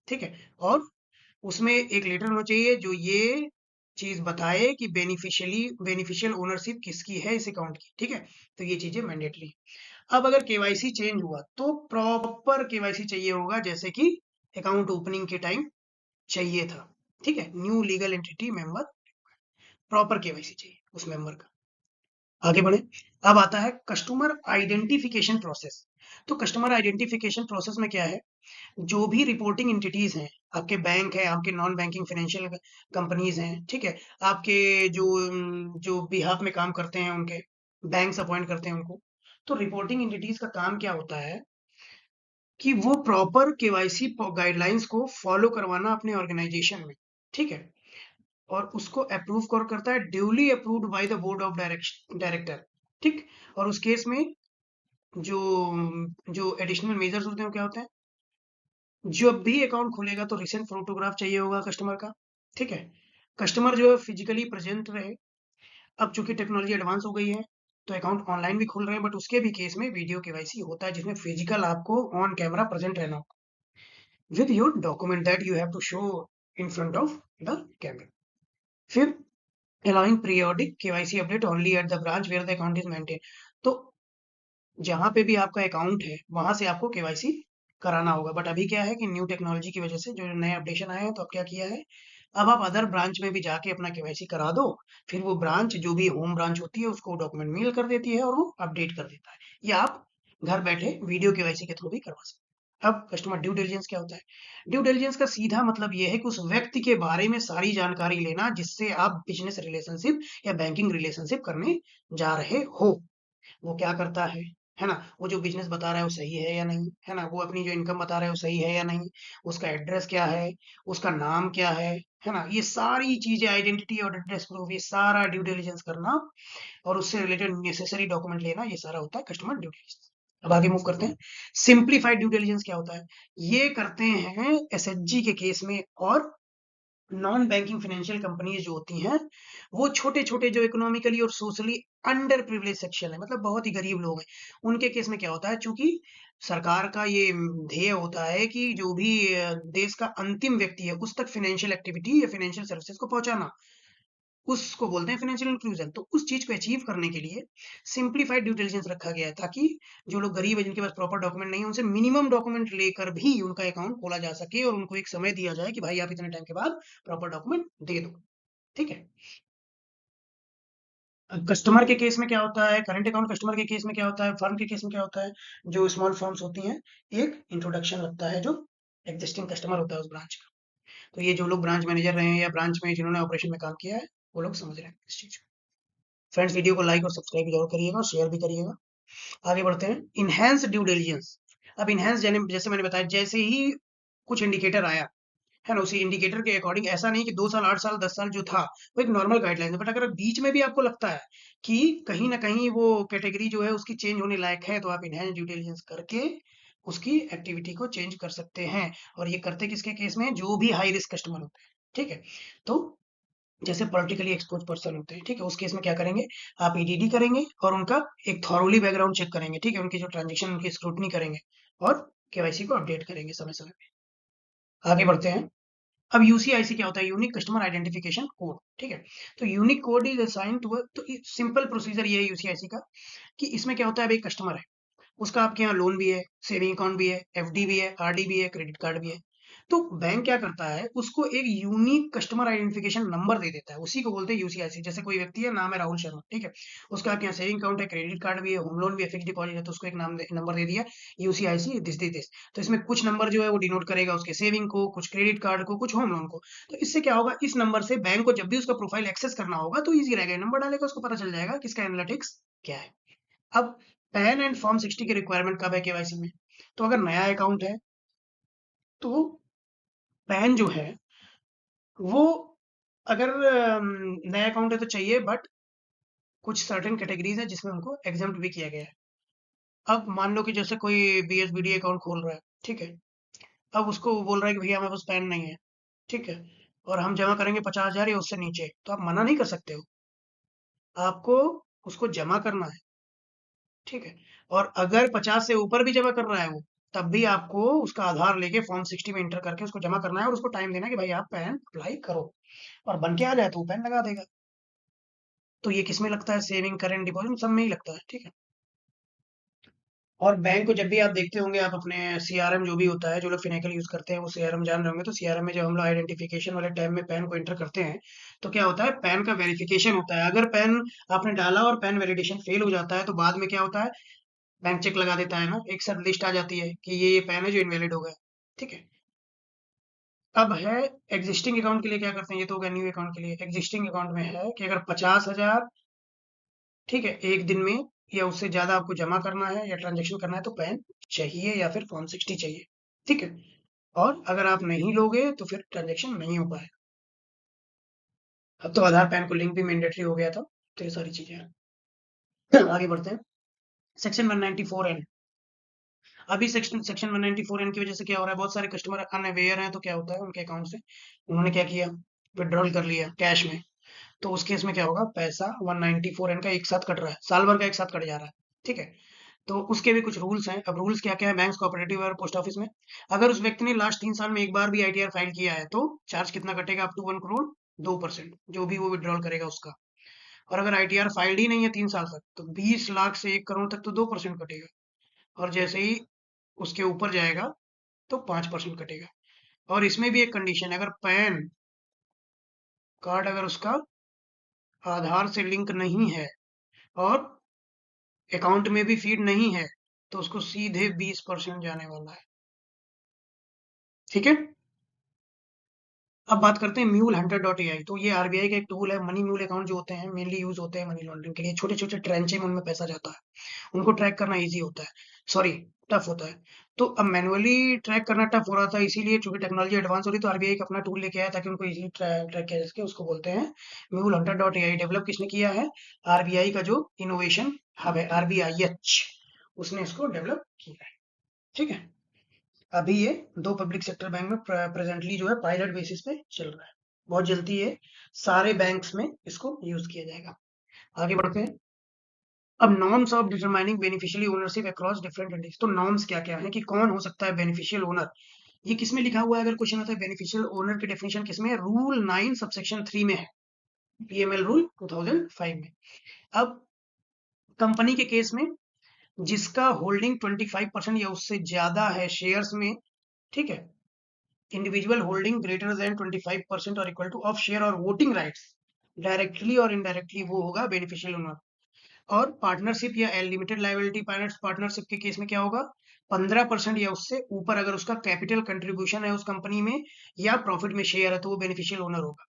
ठीक है, और उसमें एक लेटर होना चाहिए जो ये चीज बताए कि बेनिफिशियल ओनरशिप किसकी है इस अकाउंट की। ठीक है, तो ये चीजें मैंडेटरी। अब अगर केवाईसी चेंज हुआ तो प्रॉपर केवाईसी चाहिए होगा, जैसे कि अकाउंट ओपनिंग के टाइम चाहिए था। ठीक है, new legal entity member, proper KYC चाहिए उस मेंबर का। आगे बढ़े। अब आता है कस्टमर आइडेंटिफिकेशन प्रोसेस। तो कस्टमर आइडेंटिफिकेशन प्रोसेस में क्या है, जो भी रिपोर्टिंग एंटिटीज हैं, आपके बैंक है, आपके नॉन बैंकिंग फाइनेंशियल कंपनीज हैं, ठीक है, आपके जो जो बिहाफ में काम करते हैं, उनके बैंक्स अपॉइंट करते हैं उनको, तो रिपोर्टिंग एंटिटीज का काम क्या होता है कि वो प्रॉपर केवाईसी गाइडलाइंस को फॉलो करवाना अपने ऑर्गेनाइजेशन में। ठीक है, और उसको अप्रूव कर करता है, duly approved by the board of director. ठीक, और उस केस में जो जो एडिशनल मेजर्स होते हैं वो क्या होते हैं, जब भी अकाउंट खुलेगा तो रिसेंट फोटोग्राफ चाहिए होगा कस्टमर का। ठीक है, कस्टमर जो है फिजिकली प्रेजेंट रहे। अब चूंकि टेक्नोलॉजी एडवांस हो गई है तो अकाउंट ऑनलाइन भी खुल रहे हैं, बट उसके भी केस में वीडियो केवाईसी होता है, जिसमें फिजिकल आपको ऑन कैमरा प्रेजेंट रहना होगा with your document that you have to show in front of the camera. फिर allowing periodic KYC update only at the branch where the account is maintained। तो जहां पे भी आपका अकाउंट है वहां से आपको केवाईसी कराना होगा, बट अभी क्या है कि न्यू टेक्नोलॉजी की वजह से जो नए अपडेशन आए हैं, तो अब क्या किया है, अब आप अदर ब्रांच में भी जाके अपना केवाईसी करा दो, फिर वो ब्रांच जो भी होम ब्रांच होती है उसको डॉक्यूमेंट मेल कर देती है और वो अपडेट कर देता है, या आप घर बैठे वीडियो केवाईसी के थ्रू भी करवा सकते हैं। अब कस्टमर ड्यू डिलिजेंस क्या होता है, ड्यू डिलिजेंस का सीधा मतलब ये है कि उस व्यक्ति के बारे में सारी जानकारी लेना जिससे आप बिजनेस रिलेशनशिप या बैंकिंग रिलेशनशिप करने जा रहे हो। वो क्या करता है ना, वो जो बिजनेस बता रहा है वो सही है या नहीं, है ना, वो अपनी जो इनकम बता रहा है वो सही है या नहीं, उसका एड्रेस क्या है, उसका नाम क्या है ना, ये सारी चीजें, आइडेंटिटी और एड्रेस प्रूफ, ये सारा ड्यू डिलिजेंस करना और उससे रिलेटेड नेसेसरी डॉक्यूमेंट लेना, ये सारा होता है कस्टमर ड्यू डिलिजेंस। अब आगे मूव करते हैं। सिंप्लीफाइड ड्यू डिलिजेंस क्या होता है, ये करते हैं एसएचजी के केस में, और नॉन बैंकिंग फाइनेंशियल कंपनीज जो होती हैं, वो छोटे छोटे जो इकोनॉमिकली और सोशली अंडर प्रिविलेज सेक्शन है, मतलब बहुत ही गरीब लोग हैं, उनके केस में क्या होता है, चूंकि सरकार का ये ध्येय होता है कि जो भी देश का अंतिम व्यक्ति है उस तक फाइनेंशियल एक्टिविटी या फाइनेंशियल सर्विसेज को पहुंचाना, उसको बोलते हैं फाइनेंशियल इंक्लूजन। तो उस चीज को अचीव करने के लिए सिंप्लीफाइड ड्यू डिलिजेंस रखा गया है, ताकि जो लोग गरीब है, जिनके पास प्रॉपर डॉक्यूमेंट नहीं है, उनसे मिनिमम डॉक्यूमेंट लेकर भी उनका अकाउंट खोला जा सके, और उनको एक समय दिया जाए कि भाई आप इतने टाइम के बाद प्रॉपर डॉक्यूमेंट दे दो। ठीक है, कस्टमर के केस में क्या होता है, करंट अकाउंट कस्टमर के केस में क्या होता है, फर्म के केस में क्या होता है, जो स्मॉल फर्म्स होती हैं, एक इंट्रोडक्शन लगता है जो एग्जिस्टिंग कस्टमर होता है उस ब्रांच का। तो ये जो लोग ब्रांच मैनेजर रहे हैं या ब्रांच में जिन्होंने ऑपरेशन में काम किया है, वो लोग समझ रहे हैं इस चीज को। फ्रेंड्स, वीडियो को लाइक और सब्सक्राइब जरूर करिएगा और शेयर भी करिएगा। आगे बढ़ते हैं, इनहेंस ड्यू डिलिजेंस। अब इनहेंस जैसे मैंने बताया, जैसे ही कुछ इंडिकेटर आया, है ना, उसी इंडिकेटर के अकॉर्डिंग, ऐसा नहीं कि 2 साल 8 साल 10 साल जो था वो एक नॉर्मल गाइडलाइन है, बट अगर बीच में भी आपको लगता है कि कहीं ना कहीं वो कैटेगरी जो है उसकी चेंज होने लायक है, तो आप इनहेंस ड्यू डिलिजेंस करके उसकी एक्टिविटी को चेंज कर सकते हैं। और ये करते किसके केस में, जो भी हाई रिस्क कस्टमर होते हैं। ठीक है, तो जैसे पॉलिटिकली एक्सपोज पर्सन होते हैं, ठीक है, उस केस में क्या करेंगे, आप ईडीडी करेंगे और उनका एक थॉरोली बैकग्राउंड चेक करेंगे, ठीक है, उनकी जो ट्रांजेक्शन उनकी स्क्रूटनी करेंगे और केवाईसी को अपडेट करेंगे समय समय पे। आगे बढ़ते हैं। अब यूसीआईसी क्या होता है? यूनिक कस्टमर आइडेंटिफिकेशन कोड, ठीक है। तो unique code is assign to तो सिंपल प्रोसीजर ये है यूसीआईसी का कि इसमें क्या होता है, अब एक कस्टमर है, उसका आपके यहाँ लोन भी है, सेविंग अकाउंट भी है, एफडी भी है, आरडी भी है, क्रेडिट कार्ड भी है। तो बैंक क्या करता है, उसको एक यूनिक कस्टमर आइडेंटिफिकेशन नंबर दे देता है, उसी को बोलते हैं यूसीआईसी। जैसे कोई व्यक्ति है, नाम है राहुल शर्मा, ठीक है, उसका आपके यहाँ सेविंग अकाउंट है, क्रेडिट कार्ड भी है, होम लोन भी है, फिक्स डिपॉजिट है, तो उसको एक नंबर दे दिया, यूसीआईसी दिस। तो इसमें कुछ नंबर जो है वो डिनोट करेगा उसके सेविंग को, कुछ क्रेडिट कार्ड को, कुछ होम लोन को। तो इससे क्या होगा, इस नंबर से बैंक को जब भी उसका प्रोफाइल एक्सेस करना होगा तो ईजी रहेगा, नंबर डालेगा, उसको पता चल जाएगा कि इसका एनालिटिक्स क्या है। अब पैन एंड फॉर्म 60 की रिक्वायरमेंट कब है केवाईसी में? तो अगर नया अकाउंट है तो पैन जो है वो, अगर नया अकाउंट है तो चाहिए, बट कुछ सर्टेन कैटेगरीज है जिसमें उनको एग्जाम्प्ट भी किया गया है। अब मान लो कि जैसे कोई बीएसबीडी अकाउंट खोल रहा है, ठीक है, अब उसको वो बोल रहा है कि भैया हमारे पास पैन नहीं है, ठीक है, और हम जमा करेंगे 50,000 या उससे नीचे, तो आप मना नहीं कर सकते हो, आपको उसको जमा करना है, ठीक है। और अगर 50 से ऊपर भी जमा कर रहा है वो, तब भी आपको उसका आधार लेके फॉर्म 60 में इंटर करके उसको जमा करना है और उसको टाइम देना है कि भाई आप पैन अप्लाई करो, और बन के आ जाए तो वो पैन लगा देगा। तो ये किसमें लगता है? सेविंग, करंट, डिपॉजिट, सब में ही लगता है, ठीक है। और बैंक को जब भी आप देखते होंगे, आप अपने सीआरएम जो भी होता है, जो लोग फिनेकल यूज करते हैं वो सीआरएम जान रहे होंगे, तो सीआरएम में जब हम लोग आइडेंटिफिकेशन वाले टैब में पैन को एंटर करते हैं, तो क्या होता है, पैन का वेरिफिकेशन होता है। अगर पैन आपने डाला और पैन वेलिडेशन फेल हो जाता है, तो बाद में क्या होता है, बैंक चेक लगा देता है ना, एक साथ लिस्ट आ जाती है कि ये पैन है जो इनवैलिड हो गया, ठीक है। अब है एग्जिस्टिंग अकाउंट के लिए क्या करते हैं, ये तो हो गया न्यू अकाउंट के लिए। एग्जिस्टिंग अकाउंट में है कि अगर 50,000, ठीक है, एक दिन में या उससे ज्यादा आपको जमा करना है या ट्रांजेक्शन करना है, तो पैन चाहिए या फिर फॉर्म 60 चाहिए, ठीक है। और अगर आप नहीं लोगे तो फिर ट्रांजेक्शन नहीं हो पाएगा। अब तो आधार पैन को लिंक भी मैंडेटरी हो गया था, तो ये सारी चीजें हैं। आगे बढ़ते हैं। Section 194N। अभी सेक्शन 194N की वजह से क्या हो रहा है, बहुत सारे कस्टमर अनअवेयर हैं, तो क्या होता है, उनके अकाउंट से उन्होंने क्या किया, विड्रॉल कर लिया कैश में। तो उस केस में क्या होगा, पैसा 194N का एक साथ कट रहा है, साल भर का एक साथ कट जा रहा है, ठीक है। तो उसके भी कुछ रूल्स हैं। अब रूल्स क्या क्या है, बैंक, कोऑपरेटिव और पोस्ट ऑफिस में, अगर उस व्यक्ति ने लास्ट 3 साल में एक बार भी आईटीआर फाइल किया है, तो चार्ज कितना कटेगा, अप टू 1 करोड़ 2%, जो भी वो विड्रॉल करेगा उसका। और अगर आईटीआर फाइल्ड ही नहीं है 3 साल तक, तो 20 लाख से 1 करोड़ तक तो 2% कटेगा, और जैसे ही उसके ऊपर जाएगा तो 5% कटेगा। और इसमें भी एक कंडीशन है, अगर पैन कार्ड अगर उसका आधार से लिंक नहीं है और अकाउंट में भी फीड नहीं है, तो उसको सीधे 20% जाने वाला है, ठीक है। अब बात करते हैं म्यूल हंटर डॉट ए आई। तो ये आरबीआई का एक टूल है। मनी म्यूल अकाउंट जो होते हैं मेनली यूज होते हैं मनी लॉन्ड्रिंग के लिए, छोटे छोटे ट्रेंचे में उनमें पैसा जाता है, उनको ट्रैक करना इजी होता है, सॉरी टफ होता है। तो अब मैनुअली ट्रैक करना टफ हो रहा था, इसीलिए चूंकि टेक्नोलॉजी एडवांस हो रही, तो आरबीआई का अपना टूल लेके आया ताकि उनको इजीली ट्रैक किया जा सके। उसको बोलते हैं mule Hunter dot A I. Develop किसने किया है? आरबीआई का जो इनोवेशन हब है, आरबीआईएच, उसने इसको डेवलप किया है, ठीक है। अभी ये 2 पब्लिक सेक्टर बैंक में प्रेजेंटली जो है पायलट बेसिस पे चल रहा है। बहुत जल्दी ये सारे बैंक्स में इसको यूज किया जाएगा। आगे बढ़ते हैं। अब norms of determining beneficiary ownership across different entities. तो नॉर्म्स क्या क्या है कि कौन हो सकता है बेनिफिशियल ओनर। ये किसमें लिखा हुआ है, अगर क्वेश्चन आता है बेनिफिशियल ओनर की डेफिनेशन किसमें है, रूल 9 सबसेक्शन 3 में है, पीएमएल रूल 2005 में। अब कंपनी के केस में जिसका होल्डिंग 25% या उससे ज्यादा है शेयर्स में, ठीक है, इंडिविजुअल होल्डिंग ग्रेटर देन 25% और इक्वल टू ऑफ शेयर और वोटिंग राइट्स, डायरेक्टली और इनडायरेक्टली वो होगा बेनिफिशियल ओनर। और पार्टनरशिप या लिमिटेड लायबिलिटी पार्टनरशिप के केस में क्या होगा, 15% या उससे ऊपर अगर उसका कैपिटल कंट्रीब्यूशन है उस कंपनी में या प्रॉफिट में शेयर है, तो वो बेनिफिशियल ओनर होगा।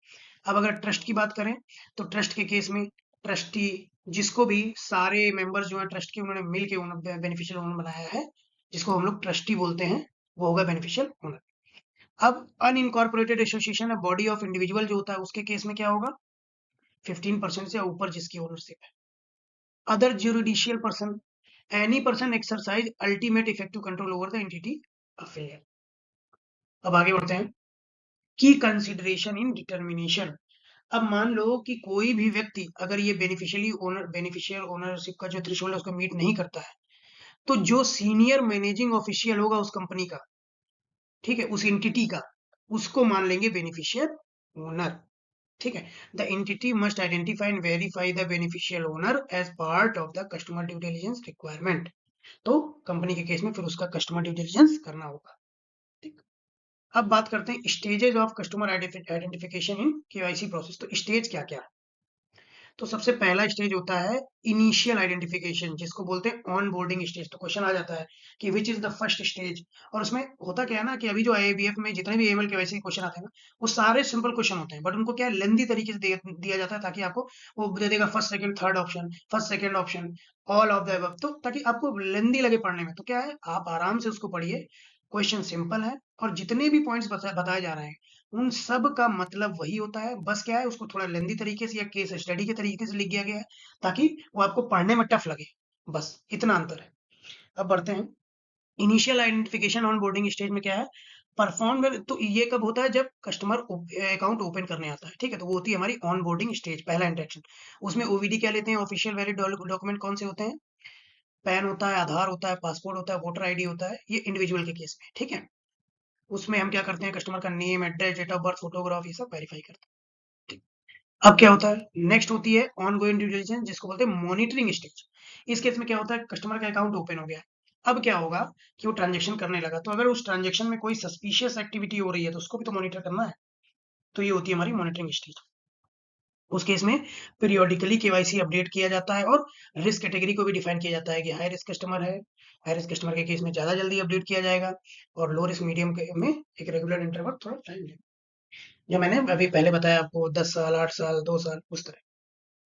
अब अगर ट्रस्ट की बात करें, तो ट्रस्ट के केस में ट्रस्टी, जिसको भी सारे मेंबर्स जो है ट्रस्ट के उन्होंने मिल के बेनिफिशियल ओनर बनाया है, जिसको हम लोग ट्रस्टी बोलते हैं, वो होगा बेनिफिशियल ओनर। अब अनइनकॉर्पोरेटेड एसोसिएशन है, बॉडी ऑफ इंडिविजुअल जो होता है, उसके केस में क्या होगा, 15% से ऊपर जिसकी ओनरशिप है। Other juridical person, any person exercise ultimate effective control over the entity affair. अब आगे बढ़ते हैं। की कंसिडरेशन इन डिटर्मिनेशन। अब मान लो कि कोई भी व्यक्ति अगर ये बेनिफिशियल ओनरशिप का जो थ्रेशोल्ड है उसको मीट नहीं करता है, तो जो सीनियर मैनेजिंग ऑफिशियल होगा उस कंपनी का, ठीक है, उस एंटिटी का, उसको मान लेंगे बेनिफिशियल ओनर। ठीक है, the entity must identify and verify the beneficial owner as part of the customer due diligence requirement. तो कंपनी के केस में फिर उसका कस्टमर ड्यू डिलिजेंस करना होगा। ठीक, अब बात करते हैं stages of customer identification in KYC process. तो स्टेज क्या क्या है? तो सबसे पहला स्टेज होता है इनिशियल आइडेंटिफिकेशन, जिसको बोलते हैं ऑन बोर्डिंग स्टेज। तो क्वेश्चन आ जाता है कि which is the first stage. और उसमें होता क्या है ना कि अभी जो आईबीएफ में जितने भी एएमएल केवाईसी क्वेश्चन आते हैं ना, वो सारे सिंपल क्वेश्चन होते हैं, बट उनको क्या है लेंदी तरीके से दिया जाता है, ताकि आपको वो दे देगा first second third option, first second option, all of the above, तो ताकि आपको लेंदी लगे पढ़ने में। तो क्या है, आप आराम से उसको पढ़िए, क्वेश्चन सिंपल है, और जितने भी पॉइंट्स बताए जा रहे हैं उन सब का मतलब वही होता है। बस क्या है, उसको थोड़ा लेंदी तरीके से या केस स्टडी के तरीके से लिख दिया गया है, ताकि वो आपको पढ़ने में टफ लगे। बस इतना अंतर है। अब बढ़ते हैं initial identification on boarding stage में क्या है, परफॉर्म। तो ये कब होता है, जब कस्टमर अकाउंट ओपन करने आता है। ठीक है, तो वो होती है हमारी ऑन बोर्डिंग स्टेज, पहला इंटरेक्शन। उसमें ओवीडी क्या लेते हैं, ऑफिशियल वैलिड डॉक्यूमेंट कौन से होते हैं, पैन होता है, आधार होता है, पासपोर्ट होता है, वोटर आईडी होता है, ये इंडिविजुअल के केस में। ठीक है, उसमें हम क्या करते हैं, कस्टमर का name, address, date of birth, photograph, ये सब वेरीफाई करते हैं। ठीक। अब क्या होता है, नेक्स्ट होती है ऑन गोइंग ड्यू डिलिजेंस, जिसको बोलते हैं मॉनिटरिंग स्टेज। इस केस में क्या होता है, कस्टमर का अकाउंट ओपन हो गया, अब क्या होगा कि वो ट्रांजेक्शन करने लगा, तो अगर उस ट्रांजेक्शन में कोई सस्पिशियस एक्टिविटी हो रही है तो उसको भी तो मॉनिटर करना है। तो ये होती है हमारी मॉनिटरिंग स्टेज। उस केस में पीरियोडिकली केवाईसी अपडेट किया जाता है, और रिस्क कैटेगरी को भी डिफाइन किया जाता है कि हाई रिस्क कस्टमर है, हाई रिस्क कस्टमर के केस में ज्यादा जल्दी अपडेट किया जाएगा, और लो रिस्क मीडियम के में एक रेगुलर इंटरवल थोड़ा टाइम लेगा। जो मैंने अभी पहले बताया आपको, 10 साल, 8 साल, 2 साल, उस तरह।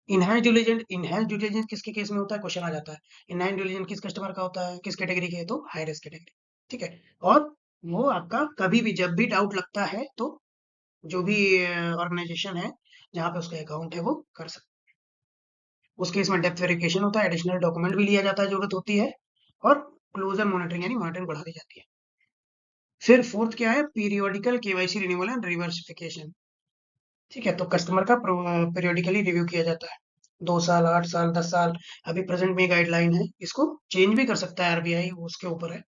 इनहेंस डिलीजेंस किसके केस में होता है, क्वेश्चन आ जाता है। इनहेंस डिलीजेंस किस कस्टमर का होता है, किस कैटेगरी के, तो हाई रिस्क कैटेगरी। ठीक है, और वो आपका कभी भी जब भी डाउट लगता है तो जो भी ऑर्गेनाइजेशन है जहाँ पे उसका अकाउंट है वो कर सकते हैं। उस केस में डेप्थ वेरिफिकेशन होता है, एडिशनल डॉक्यूमेंट भी लिया जाता है, जरूरत होती है, और क्लोजर मॉनिटरिंग यानी मॉनिटरिंग बढ़ा दी जाती है। फिर फोर्थ क्या है, पीरियोडिकल केवाईसी रिन्यूअल एंड रिवर्सिफिकेशन। ठीक है, तो कस्टमर का पीरियोडिकली रिव्यू किया जाता है, 2 साल, 8 साल, 10 साल। अभी प्रेजेंट में गाइडलाइन है, इसको चेंज भी कर सकता है आरबीआई, उसके ऊपर है,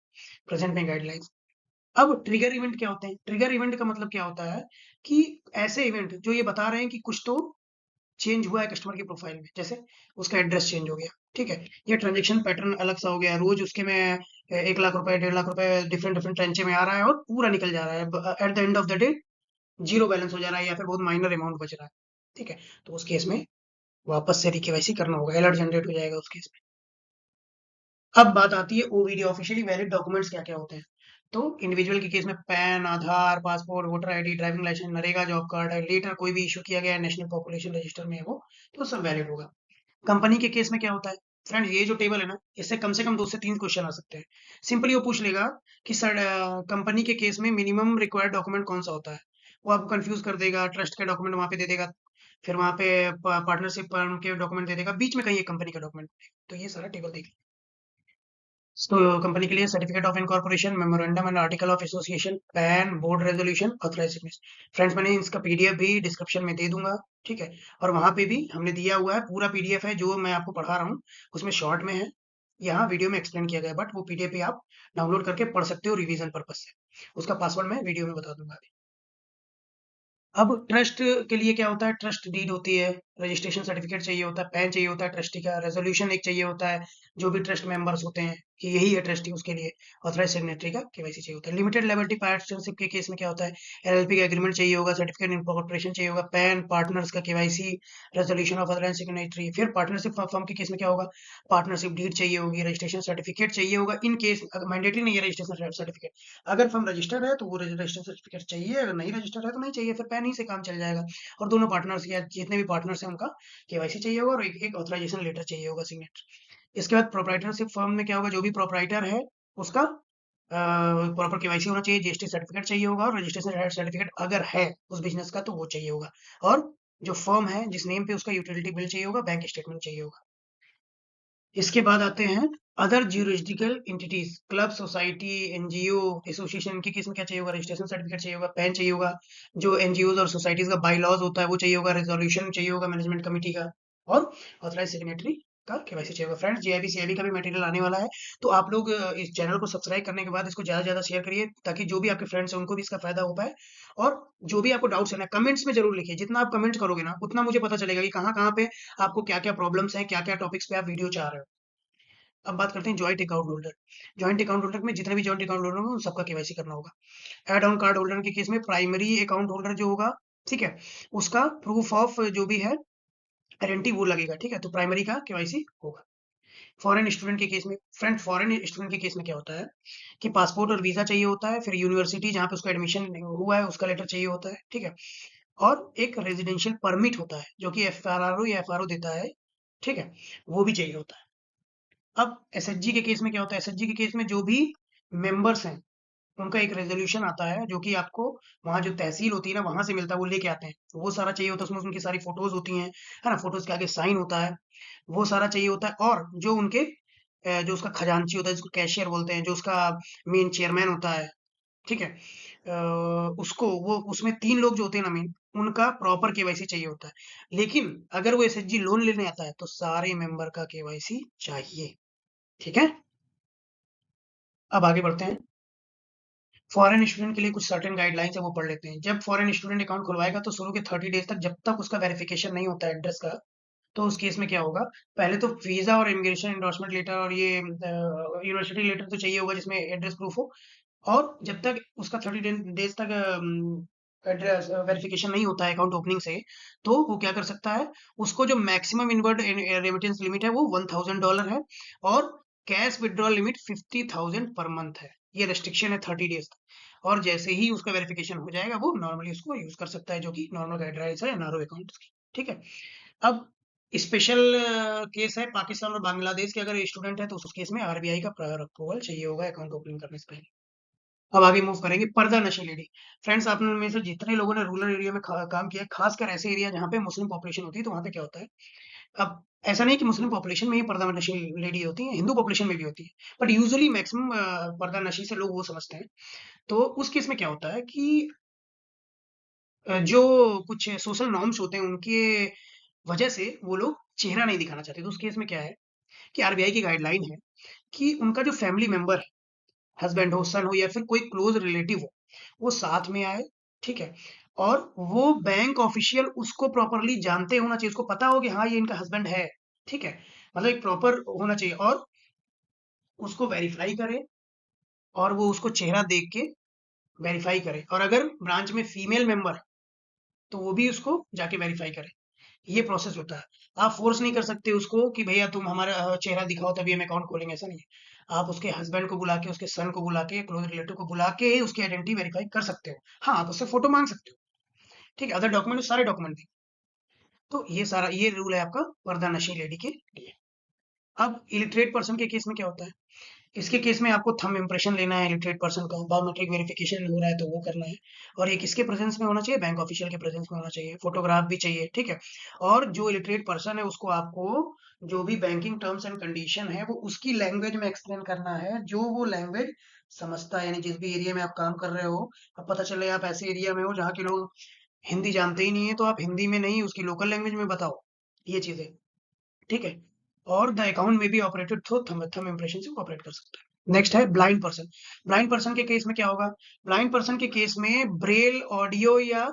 प्रेजेंट में गाइडलाइंस। अब ट्रिगर इवेंट क्या होते हैं, ट्रिगर इवेंट का मतलब क्या होता है कि ऐसे इवेंट जो ये बता रहे हैं कि कुछ तो चेंज हुआ है कस्टमर की प्रोफाइल में, जैसे उसका एड्रेस चेंज हो गया। ठीक है, या ट्रांजेक्शन पैटर्न अलग सा हो गया, रोज उसके में 1 लाख रुपए, 1.5 लाख रुपए डिफरेंट डिफरेंट ट्रांचे में आ रहा है, और पूरा निकल जा रहा है, at the end of the day zero balance हो जा रहा है, या फिर बहुत माइनर अमाउंट बच रहा है। ठीक है, तो उस केस में वापस से रिकेवाईसी करना होगा, अलर्ट जनरेट हो जाएगा उस केस में। अब बात आती है ओवीडी, ऑफिशियली वैलिड डॉक्यूमेंट्स क्या क्या होते हैं। तो इंडिविजुअल के केस में PAN, Aadhaar, passport, voter ID, driving licence, NREGA job card है, लेटर कोई भी इशू किया गया है नेशनल पॉपुलेशन रजिस्टर में है वो, तो सब वैलिड होगा। कंपनी के केस में क्या होता है, फ्रेंड ये जो टेबल है ना, इससे कम से कम 2 से 3 क्वेश्चन आ सकते हैं। सिंपली वो पूछ लेगा कि सर कंपनी के केस में मिनिमम रिक्वायर्ड डॉक्यूमेंट कौन सा होता है, वो आपको कंफ्यूज कर देगा, ट्रस्ट के डॉक्यूमेंट वहां पे दे देगा, फिर वहां पे पार्टनरशिप फर्म के डॉक्यूमेंट दे देगा, बीच में कहीं एक कंपनी का डॉक्यूमेंट। तो ये सारा टेबल देख। तो कंपनी के लिए certificate of incorporation, memorandum and article of association, pan, board resolution, authorised signature. Friends मैंने इसका पीडीएफ भी डिस्क्रिप्शन में दे दूंगा। ठीक है, और वहां पे भी हमने दिया हुआ है, पूरा पीडीएफ है जो मैं आपको पढ़ा रहा हूँ, उसमें शॉर्ट में है, यहाँ वीडियो में एक्सप्लेन किया गया है, बट वो पीडीएफ भी आप डाउनलोड करके पढ़ सकते हो रिवीजन पर्पज से। उसका पासवर्ड मैं वीडियो में बता दूंगा। अब ट्रस्ट के लिए क्या होता है, ट्रस्ट डीड होती है, रजिस्ट्रेशन सर्टिफिकेट चाहिए होता है, पैन चाहिए होता है ट्रस्टी का, रेजोल्यूशन एक चाहिए होता है, जो भी ट्रस्ट मेंबर्स होते हैं कि यही है ट्रस्टी, उसके लिए ऑथराइज सिग्नेटरी का केवाईसी चाहिए होता है। लिमिटेड लायबिलिटी पार्टनरशिप के केस में क्या होता है, एलएलपी का एग्रीमेंट चाहिए होगा, सर्टिफिकेट इनकॉर्पोरेशन चाहिए होगा, पैन, पार्टनर्स का KYC, resolution of authorise signatory. फिर पार्टनरशिप फर्म के केस में क्या होगा, पार्टनरशिप डीड चाहिए होगी, रजिस्ट्रेशन सर्टिफिकेट चाहिए होगा, इन केस मैंडेटरी नहीं है रजिस्ट्रेशन सर्टिफिकेट। अगर फर्म रजिस्टर्ड है तो वो रजिस्ट्रेशन सर्टिफिकेट चाहिए, अगर नहीं रजिस्टर्ड है तो नहीं चाहिए, फिर पैन ही से काम चल जाएगा। और दोनों पार्टनर्स या जितने भी पार्टनर्स हैं उनका केवाईसी चाहिए होगा, और एक ऑथराइजेशन लेटर चाहिए होगा, सिग्नेचर। इसके बाद प्रोप्राइटरशिप फर्म में क्या होगा, जो भी प्रोप्राइटर है उसका प्रॉपर केवाईसी होना चाहिए, जीएसटी सर्टिफिकेट चाहिए होगा, और रजिस्ट्रेशन सर्टिफिकेट अगर है उस बिजनेस का तो वो चाहिए होगा, और जो फर्म है जिस नेम पे उसका यूटिलिटी बिल चाहिए होगा, बैंक स्टेटमेंट चाहिए होगा। इसके बाद आते हैं other juridical entities, club, society, NGO, association के केस में क्या चाहिए होगा, रजिस्ट्रेशन सर्टिफिकेट चाहिए होगा, पैन चाहिए होगा, जो एनजीओ और सोसाइटीज का बाई लॉज होता है वो चाहिए होगा, रेजोल्यूशन चाहिए होगा मैनेजमेंट कमेटी का, और ऑथराइज सिग्नेटरी का केवाईसी चाहिए होगा। फ्रेंड्स, जीआईबी सीआईबी का भी मटेरियल आने वाला है, तो आप लोग इस चैनल को सब्सक्राइब करने के बाद इसको ज़्यादा से ज़्यादा शेयर करिए, ताकि जो भी आपके फ्रेंड्स हैं उनको भी इसका फ़ायदा हो पाए। और जो भी आपको डाउट्स है ना, कमेंट्स में ज़रूर लिखिए। जितना आप कमेंट करोगे ना, उतना मुझे पता चलेगा कि कहाँ-कहाँ पे आपको क्या-क्या प्रॉब्लम्स हैं, क्या-क्या टॉपिक्स पे आप वीडियो चाह रहे हो। अब बात करते हैं joint account holder. Joint account holder में जितने भी जॉइंट अकाउंट होल्डर होंगे, उन सबका केवाईसी करना होगा। ऐड ऑन कार्ड होल्डर के केस में प्राइमरी अकाउंट होल्डर जो होगा, ठीक है, उसका प्रूफ ऑफ जो भी है गारंटी वो लगेगा, ठीक है, तो प्राइमरी का केवाईसी होगा। फॉरेन स्टूडेंट के केस में, फ्रेंड, फॉरेन स्टूडेंट के केस में क्या होता है कि पासपोर्ट और वीजा चाहिए होता है, फिर यूनिवर्सिटी जहाँ पे उसका एडमिशन हुआ है उसका लेटर चाहिए होता है, ठीक है, और एक रेजिडेंशियल परमिट होता है जो कि एफआरओ या एफआरओ देता है, ठीक है, वो भी चाहिए होता है। अब एसएचजी के केस में क्या होता है, एसएचजी के केस में जो भी मेंबर्स हैं उनका एक रेजोल्यूशन आता है जो कि आपको वहाँ जो तहसील होती है ना वहां से मिलता है, वो लेके आते हैं, तो वो सारा चाहिए होता है। उसमें उनकी सारी फोटोज होती हैं, है ना, फोटोज के आगे साइन होता है, वो सारा चाहिए होता है। और जो उनके जो उसका खजांची होता है, जिसको कैशियर बोलते हैं, जो उसका मेन चेयरमैन होता है, ठीक है, उसको वो उसमें 3 लोग जो होते हैं ना मेन, उनका प्रॉपर केवाईसी चाहिए होता है। लेकिन अगर वो एसएचजी लोन लेने आता है तो सारे मेंबर का केवाईसी चाहिए, ठीक है। अब आगे बढ़ते हैं। फॉरेन स्टूडेंट के लिए कुछ सर्टेन गाइडलाइंस है, वो पढ़ लेते हैं। जब फॉरेन स्टूडेंट अकाउंट खुलवाएगा तो शुरू के 30 डेज तक, जब तक उसका वेरिफिकेशन नहीं होता है एड्रेस का, तो उस केस में क्या होगा, पहले तो वीजा और इमिग्रेशन एंडोर्समेंट लेटर और ये यूनिवर्सिटी लेटर तो चाहिए होगा जिसमें एड्रेस प्रूफ हो। और जब तक उसका 30 डेज तक एड्रेस वेरिफिकेशन नहीं होता है अकाउंट ओपनिंग से, तो वो क्या कर सकता है, उसको जो मैक्सिमम इनवर्ड रेमिटेंस लिमिट है वो $1000 है, और cash withdrawal limit 50,000 per month है। ये रेस्ट्रिक्शन है 30 डेज तक। और जैसे ही उसका वेरिफिकेशन हो जाएगा वो नॉर्मली उसको यूज कर सकता है, जो कि नॉर्मल गाइडलाइंस है एनआरओ अकाउंट की, ठीक है। अब स्पेशल केस है पाकिस्तान और बांग्लादेश के, अगर स्टूडेंट है तो उस केस में आरबीआई का प्रायर अप्रूवल चाहिए होगा अकाउंट ओपनिंग करने से पहले। अब आगे मूव करेंगे पर्दा नशी लेडी। फ्रेंड्स, आप में से जितने लोगों ने रूरल एरिया में काम किया है, खासकर ऐसे एरिया जहाँ पे मुस्लिम पॉपुलेशन होती है, तो वहाँ पे क्या होता है, अब ऐसा नहीं कि मुस्लिम पॉपुलेशन में ही पर्दा नशी लेडी होती है, हिंदू पॉपुलेशन में भी होती है, बट यूजुअली मैक्सिमम पर्दा नशी से लोग वो समझते हैं। तो उस केस में क्या होता है कि जो कुछ सोशल नॉर्म्स होते हैं उनके वजह से वो लोग चेहरा नहीं दिखाना चाहते। तो उस केस में क्या है कि आरबीआई की गाइडलाइन है कि उनका जो फैमिली मेंबर है, हस्बैंड हो, सन हो, या फिर कोई क्लोज रिलेटिव हो, वो साथ में आए, ठीक है, और वो बैंक ऑफिशियल उसको प्रॉपरली जानते होना चाहिए, उसको पता हो कि हाँ ये इनका हस्बैंड है, ठीक है, मतलब एक प्रॉपर होना चाहिए, और उसको वेरीफाई करे, और वो उसको चेहरा देख के वेरीफाई करे, और अगर ब्रांच में फीमेल मेंबर है तो वो भी उसको जाके वेरीफाई करे। ये प्रोसेस होता है। आप फोर्स नहीं कर सकते उसको कि भैया तुम हमारा चेहरा दिखाओ तभी हम अकाउंट खोलेंगे, ऐसा नहीं है। आप उसके हस्बैंड को बुला के, उसके सन को बुला के, क्लोज रिलेटिव को बुला के उसकी आइडेंटिटी वेरीफाई कर सकते हो। हाँ, आप उससे फोटो मांग सकते हो, ठीक है, अदर डॉक्यूमेंट, सारे डॉक्यूमेंट दें। तो ये सारा ये रूल है आपका पर्दा नशी लेडी के लिए। अब इलिटरेट पर्सन के केस में क्या होता है, इसके केस में आपको थंब इम्प्रेशन लेना है इलिटरेट पर्सन का, बायोमेट्रिक वेरिफिकेशन हो रहा है तो वो करना है, और ये किसके प्रेजेंस में होना चाहिए, बैंक ऑफिशियल के प्रेजेंस में होना चाहिए, फोटोग्राफ भी चाहिए, ठीक है। और जो इलिटरेट पर्सन है उसको आपको जो भी बैंकिंग टर्म्स एंड कंडीशन है वो उसकी लैंग्वेज में एक्सप्लेन करना है, जो वो लैंग्वेज समझता है, यानी जिस भी एरिया में आप काम कर रहे हो। अब पता चले आप ऐसे एरिया में हो जहाँ के लोग हिंदी जानते ही नहीं है, तो आप हिंदी में नहीं उसकी लोकल लैंग्वेज में बताओ ये चीजें, ठीक है। और द अकाउंट में be operated through thumb impression से ऑपरेट कर सकता है। नेक्स्ट है ब्लाइंड पर्सन। ब्लाइंड पर्सन के केस में क्या होगा, ब्लाइंड पर्सन के केस में ब्रेल ऑडियो या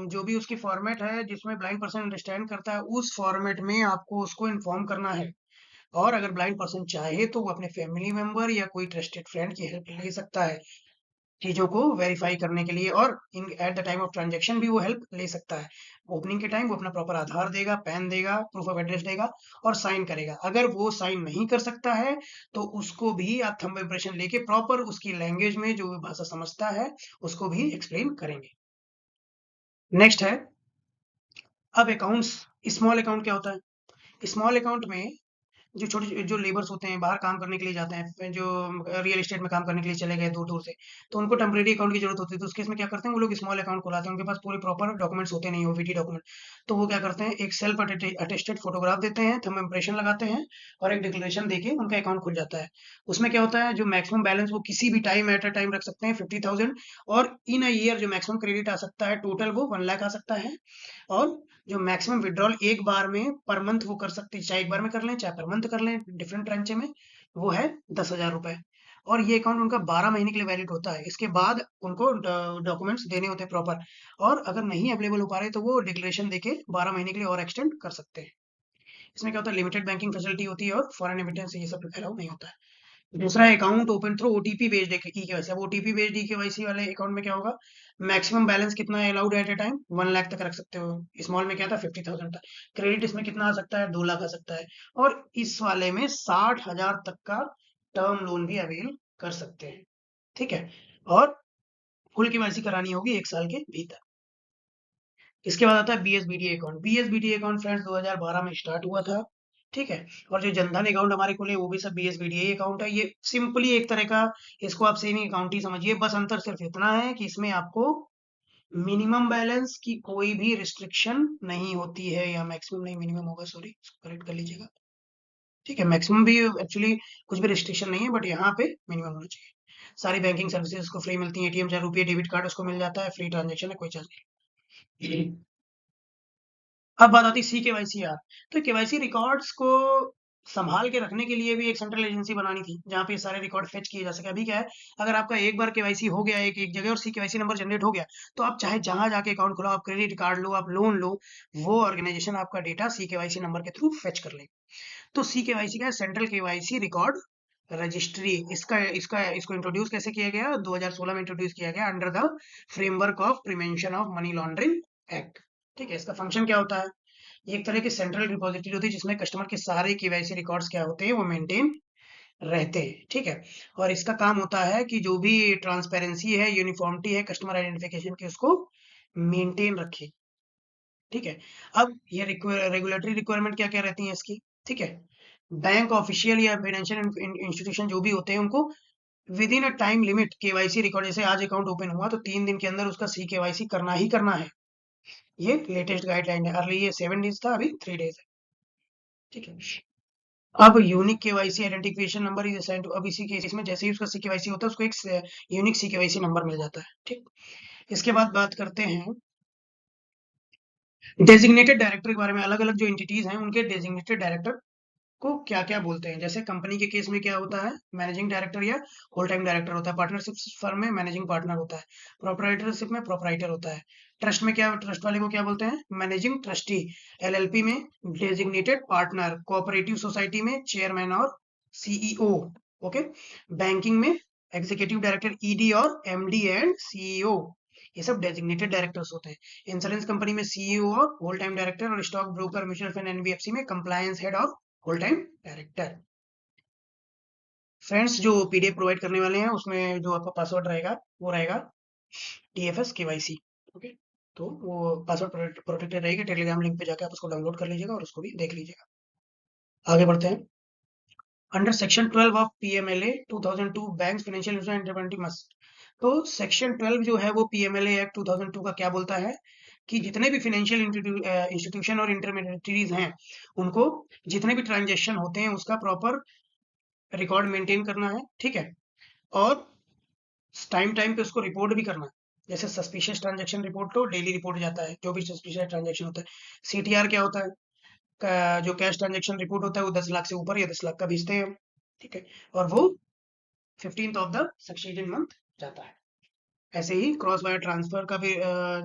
जो भी उसकी फॉर्मेट है जिसमें ब्लाइंड पर्सन अंडरस्टैंड करता है, उस फॉर्मेट में आपको उसको इन्फॉर्म करना है। और अगर ब्लाइंड पर्सन चाहे तो वो अपने फैमिली मेंबर या कोई ट्रस्टेड फ्रेंड की हेल्प ले सकता है चीज़ों को वेरीफाई करने के लिए, और in at the time of transaction भी वो हेल्प ले सकता है। ओपनिंग के टाइम वो अपना प्रॉपर आधार देगा, पैन देगा, प्रूफ ऑफ एड्रेस देगा, और साइन करेगा। अगर वो साइन नहीं कर सकता है तो उसको भी आप थंब इम्प्रेशन लेके प्रॉपर उसकी लैंग्वेज में जो भाषा समझता है उसको भी एक्सप्लेन करेंगे। नेक्स्ट है अब अकाउंट्स। स्मॉल अकाउंट क्या होता है, स्मॉल अकाउंट में जो छोटे जो लेबर्स होते हैं बाहर काम करने के लिए जाते हैं, जो रियल एस्टेट में काम करने के लिए चले गए दूर दूर से, तो उनको टेम्परेरी अकाउंट की जरूरत होती है। तो उस केस में क्या करते हैं वो लोग, स्मॉल अकाउंट खुलाते हैं, उनके पास पूरे प्रॉपर डॉक्यूमेंट्स होते नहीं, ओवीटी डॉक्यूमेंट। तो वो क्या करते हैं, एक सेल्फ अटेस्टेड फोटोग्राफ देते हैं, थंब इम्प्रेशन लगाते हैं और एक डिक्लेरेशन देके उनका अकाउंट खुल जाता है। उसमें क्या होता है, जो मैक्सिमम बैलेंस वो किसी भी टाइम एट अ टाइम रख सकते हैं 50,000, और इन अ ईयर जो मैक्सिमम क्रेडिट आ सकता है टोटल वो 1 लाख आ सकता है। और जो मैक्सिमम विड्रॉल एक बार में पर मंथ वो कर सकते हैं, चाहे एक बार में कर लें चाहे पर मंथ कर लें डिफरेंट ट्रांचे में, वो है 10,000 रुपए। और ये अकाउंट उनका 12 महीने के लिए वैलिड होता है। इसके बाद उनको डॉक्यूमेंट्स देने होते हैं प्रॉपर, और अगर नहीं अवेलेबल हो पा रहे तो वो डिक्लेरेशन देके 12 महीने के लिए और एक्सटेंड कर सकते हैं। इसमें क्या होता है, लिमिटेड बैंकिंग फैसिलिटी होती है और फॉरेन एमिटेंस ये सब अलाउ नहीं होता है। दूसरा account open through OTP based e KYC. अब ओटीपी बेस्ड ई केवाईसी वाले अकाउंट में क्या होगा, मैक्सिमम बैलेंस कितना है allowed at A time, 1 lakh तक रख सकते हो। स्मॉल में क्या था, 50,000 था। क्रेडिट इसमें कितना आ सकता है, 2 लाख आ सकता है। और इस वाले में 60,000 तक का टर्म लोन भी अवेल कर सकते हैं। ठीक है, और फुल केवाईसी करानी होगी 1 साल के भीतर। इसके बाद आता है BSBD account. BSBD account friends 2012 में स्टार्ट हुआ था। ठीक है, और जो जनधन अकाउंट हमारे खुले वो भी सब बीएसबीडी अकाउंट है। ये सिंपली एक तरह का, इसको आप सेविंग अकाउंट ही समझिए। बस अंतर सिर्फ इतना है कि इसमें आपको मिनिमम बैलेंस की कोई भी रिस्ट्रिक्शन नहीं होती है, या मैक्सिमम नहीं, मिनिमम होगा, सॉरी करेक्ट कर लीजिएगा। ठीक है, मैक्सिमम भी एक्चुअली कुछ भी रिस्ट्रिक्शन नहीं है, बट यहाँ पे मिनिमम होना चाहिए। सारी बैंकिंग सर्विसेज को फ्री मिलती है, एटीएम चाहे रुपये डेबिट कार्ड उसको मिल जाता है, फ्री ट्रांजेक्शन है, कोई चार्ज नहीं। अब बात आती है सी केवाईसी आर। तो केवाईसी रिकॉर्ड्स को संभाल के रखने के लिए भी एक सेंट्रल एजेंसी बनानी थी जहाँ पे सारे रिकॉर्ड फेच किए जा सके। अभी क्या है, अगर आपका एक बार केवाईसी हो गया एक जगह और सी केवाईसी नंबर जनरेट हो गया, तो आप चाहे जहां जाके अकाउंट खुलाओ, आप क्रेडिट कार्ड लो, आप लोन लो, वो ऑर्गेनाइजेशन आपका डेटा सी केवाईसी नंबर के थ्रू फेच कर ले। तो सी केवाईसी का सेंट्रल केवाईसी रिकॉर्ड रजिस्ट्री। इसका इसका इसको इंट्रोड्यूस कैसे किया गया, 2016 में इंट्रोड्यूस किया गया under the framework of prevention of money laundering act. ठीक है, इसका फंक्शन क्या होता है, ये एक तरह की सेंट्रल रिपोजिटरी होती है जिसमें कस्टमर के सारे केवाईसी रिकॉर्ड्स क्या होते हैं, वो मेंटेन रहते हैं। ठीक है, और इसका काम होता है कि जो भी ट्रांसपेरेंसी है, यूनिफॉर्मिटी है कस्टमर आइडेंटिफिकेशन की, उसको मेंटेन रखे। ठीक है, अब ये रेगुलेटरी रिक्वायरमेंट क्या क्या रहती है इसकी। ठीक है, बैंक ऑफिशियल या फाइनेंशियल इंस्टीट्यूशन जो भी होते हैं उनको with in a time limit KYC record, जैसे आज अकाउंट ओपन हुआ तो 3 दिन के अंदर उसका सी केवाईसी करना ही करना है। ये लेटेस्ट गाइडलाइन है, अर्ली ये 7 डेज था, अभी 3 डेज है। ठीक है, अब unique KYC identification number is assigned to, अब इसी केस में जैसे ही उसका सी केवाईसी होता है उसको एक यूनिक सी केवाईसी नंबर मिल जाता है। ठीक, इसके बाद बात करते हैं डेजिग्नेटेड डायरेक्टर के बारे में। अलग अलग जो एंटिटीज हैं उनके डेजिग्नेटेड डायरेक्टर को क्या क्या बोलते हैं। जैसे कंपनी के केस में क्या होता है, मैनेजिंग डायरेक्टर या होल टाइम डायरेक्टर होता है। पार्टनरशिप फर्म में मैनेजिंग पार्टनर होता है। प्रोपराइटरशिप में प्रोपराइटर होता है। ट्रस्ट में क्या, ट्रस्ट वाले को क्या बोलते हैं, मैनेजिंग ट्रस्टी। एलएलपी में डेजिग्नेटेड पार्टनर। कोऑपरेटिव सोसाइटी में चेयरमैन और सीईओ। ओके, बैंकिंग में एग्जीक्यूटिव डायरेक्टर, ईडी और एमडी एंड सीईओ, ये सब डेजिग्नेटेड डायरेक्टर्स होते हैं। इंश्योरेंस कंपनी में सीईओ और होल टाइम डायरेक्टर, और stock broker mutual fund NBFC में कंप्लायंस हेड और होल टाइम डायरेक्टर। फ्रेंड्स, जो पीडीएफ प्रोवाइड करने वाले हैं उसमें जो आपका पासवर्ड रहेगा वो रहेगा टीएफएस केवाईसी। ओके, तो वो पासवर्ड प्रोटेक्टेड रहेगी। टेलीग्राम लिंक पे जाकर आप उसको डाउनलोड कर लीजिएगा और उसको भी देख लीजिएगा। आगे बढ़ते हैं। Under section 12 of PMLA 2002 banks financial institution must. तो सेक्शन 12 जो है वो पीएमएलए एक्ट 2002 का क्या बोलता है कि जितने भी फाइनेंशियल इंस्टीट्यूशन और इंटरमीडिएटरीज हैं उनको जितने भी ट्रांजेक्शन होते हैं उसका प्रॉपर रिकॉर्ड मेंटेन करना है। ठीक है, और टाइम टाइम पे उसको रिपोर्ट भी करना है। जैसे सस्पिशियस ट्रांजैक्शन रिपोर्ट तो डेली रिपोर्ट जाता है, जो भी सस्पिशियस ट्रांजैक्शन होता है। सीटीआर क्या होता है, जो कैश ट्रांजैक्शन रिपोर्ट होता है वो 10 लाख से ऊपर या 10 लाख का भेजते हैं हम। ठीक है, और वो 15th of the succeeding month जाता है। ऐसे ही क्रॉस वायर ट्रांसफर का भी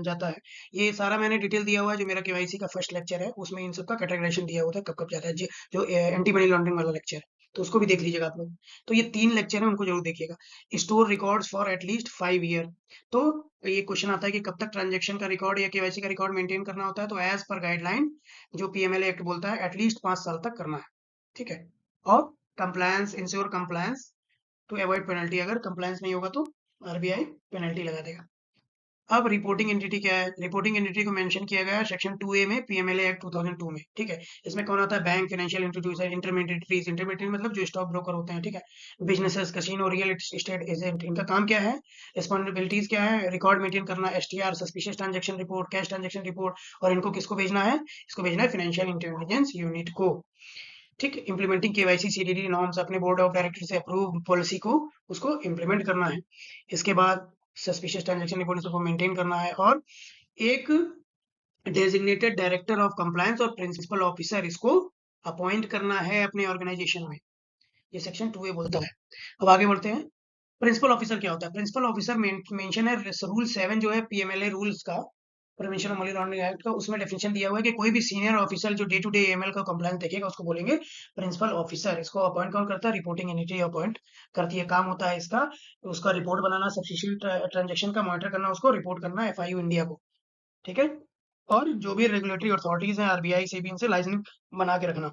जाता है। ये सारा मैंने डिटेल दिया हुआ है, जो मेरा केवाईसी का फर्स्ट लेक्चर है उसमें इन सब का कैटेगराइजेशन दिया हुआ था कब कब जाता है, जो एंटी मनी लॉन्ड्रिंग वाला लेक्चर है, तो उसको भी देख लीजिएगा आप लोग। तो ये 3 लेक्चर है, उनको जरूर देखिएगा। Store records for at least 5 year. तो ये क्वेश्चन आता है कि कब तक ट्रांजेक्शन का रिकॉर्ड या केवाईसी का रिकॉर्ड मेंटेन करना होता है, तो एज पर गाइडलाइन जो पीएमएलए एक्ट बोलता है एटलीस्ट 5 साल तक करना है। ठीक है, और compliance, ensure compliance to avoid penalty. अगर कंप्लायंस नहीं होगा तो आरबीआई पेनल्टी लगा देगा। अब रिपोर्टिंग एंटिटी क्या है? रिपोर्टिंग एंटिटी को मेंशन किया गया है सेक्शन 2A में पीएमएलए एक्ट 2002 में, ठीक है? इसमें कौन आता है? Bank, financial institution, intermediaries, intermediate मतलब जो स्टॉक ब्रोकर होते हैं, ठीक है? Businesses, casino, real estate agent, इनका काम क्या है? रिस्पॉन्सिबिलिटीज क्या है? रिकॉर्ड मेंटेन करना, STR, suspicious transaction report, cash transaction report, और इनको किसको भेजना है? इसको भेजना है फाइनेंशियल इंटेलिजेंस यूनिट को, ठीक है? इंप्लीमेंटिंग केवाईसी सीडीडी नॉर्म्स, अपने बोर्ड ऑफ डायरेक्टर से अप्रूव पॉलिसी को उसको इम्प्लीमेंट करना है। इसके बाद सस्पिशियस ट्रांजैक्शन रिपोर्ट को मेंटेन करना है, और एक डेजिग्नेटेड डायरेक्टर ऑफ कंप्लायंस और प्रिंसिपल ऑफिसर इसको अपॉइंट करना है अपने ऑर्गेनाइजेशन में। ये सेक्शन 2A बोलता है। अब आगे बढ़ते हैं। प्रिंसिपल ऑफिसर क्या होता है? प्रिंसिपल ऑफिसर मेंशन है रूल 7 जो है पीएमएलए रूल्स का, prevention of money laundering act का, उसमें डेफिनेशन दिया हुआ है कि कोई भी सीनियर ऑफिसर जो डे टू डे एएमएल का कंप्लायंस देखेगा उसको बोलेंगे प्रिंसिपल ऑफिसर। इसको अपॉइंट कौन करता है? रिपोर्टिंग एंटिटी अपॉइंट करती है। काम होता है इसका उसका रिपोर्ट बनाना, सब्सिस्टेंट ट्रांजैक्शन का मॉनिटर करना, उसको रिपोर्ट करना एफआईयू इंडिया को, ठीक है? और जो भी रेगुलेटरी अथॉरिटीज हैं, आरबीआई, सेबी, इनसे लाइसेंस बना के रखना,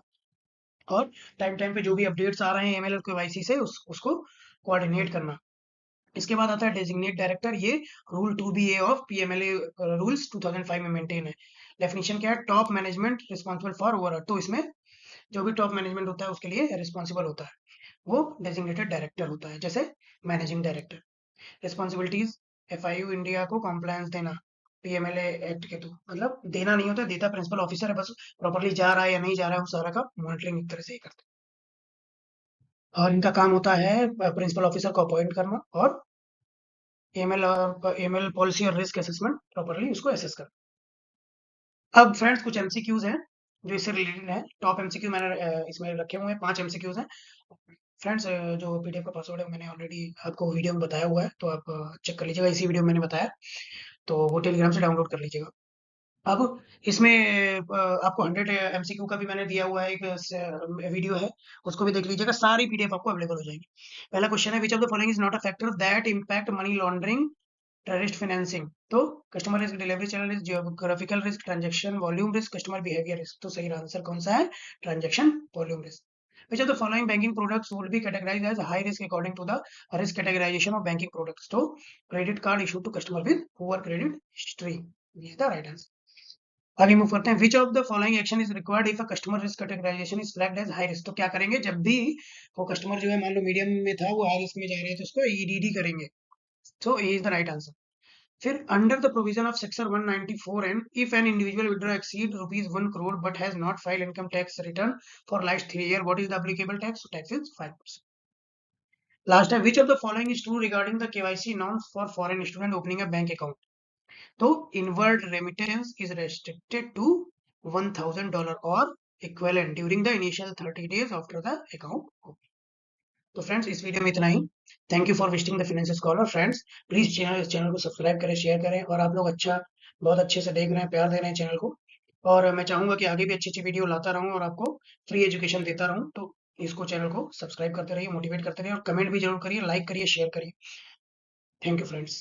और टाइम टाइम पे जो भी अपडेट्स आ रहे हैं एमएल और केवाईसी से उसको कोऑर्डिनेट करना। इसके बाद आता है डेजिग्नेट डायरेक्टर। ये rule 2BA of PMLA rules 2005 में मेंटेन है। डेफिनेशन क्या है? Top management responsible for overall. तो इसमें जो भी टॉप मैनेजमेंट होता है उसके लिए रिस्पॉन्सिबल होता है वो डेजिग्नेटेड डायरेक्टर होता है, जैसे managing director. Responsibilities, FIU India को कॉम्प्लायंस देना पीएमएलए एक्ट के थ्रू, मतलब देना नहीं होता, देता प्रिंसिपल ऑफिसर है, बस प्रॉपर्ली जा रहा है या नहीं जा रहा है उस सारा का मॉनिटरिंग एक तरह से ही करता है। और इनका काम होता है प्रिंसिपल ऑफिसर को अपॉइंट करना और एमएल पॉलिसी और रिस्क असेसमेंट प्रॉपर्ली उसको असेस करना। अब फ्रेंड्स कुछ एमसीक्यूज हैं जो इससे रिलेटेड है। टॉप एमसीक्यू मैंने इसमें रखे हुए हैं, 5 एमसीक्यूज हैं। फ्रेंड्स जो पीडीएफ का पासवर्ड है मैंने ऑलरेडी आपको वीडियो में बताया हुआ है, तो आप चेक कर लीजिएगा, इसी वीडियो में मैंने बताया, तो वो टेलीग्राम से डाउनलोड कर लीजिएगा। अब इसमें आपको 100 एमसीक्यू का भी मैंने दिया हुआ है, एक वीडियो है, उसको भी देख लीजिएगा, सारी पीडीएफ आपको अवेलेबल हो जाएगी। पहला क्वेश्चन है, which of the following is not a factor that impact money laundering terrorist financing? तो customer risk, delivery channel risk, geographical risk, transaction volume risk, customer behaviour risk. तो सही आंसर कौन सा है? Transaction volume risk. Which of the following banking products would be categorized as high risk according to the risk categorization of banking products? तो credit card issued to customer with poor credit history is the right answer. आगे मूव करते हैं। Which of the following action is required if a customer risk categorization is flagged as high risk? तो क्या करेंगे जब भी वो कस्टमर जो है मान लो मीडियम में था, वो हाई रिस्क में जा रहा है, तो उसको ईडीडी करेंगे। So A is the right answer. फिर under the provision of section 194 and if an individual withdraw exceed ₹1 crore but has not filed income tax return for last 3 years, what is the applicable tax? Tax is 5%। Last है, which of the following is true regarding the KYC norms for foreign student opening a bank account? तो inward remittance is restricted to $1000 और equivalent during the initial 30 days after the account. तो फ्रेंड्स इस वीडियो में इतना ही। Thank you for visiting the financial scholar. Friends please channel को सब्सक्राइब करें, शेयर करें, और आप लोग बहुत अच्छे से देख रहे हैं, प्यार दे रहे हैं चैनल को, और मैं चाहूंगा कि आगे भी अच्छी अच्छी वीडियो लाता रहूं और आपको फ्री एजुकेशन देता रहूं। तो इसको चैनल को सब्सक्राइब करते रहिए, मोटिवेट करते रहिए, और कमेंट भी जरूर करिए, लाइक करिए, शेयर करिए। Thank you friends.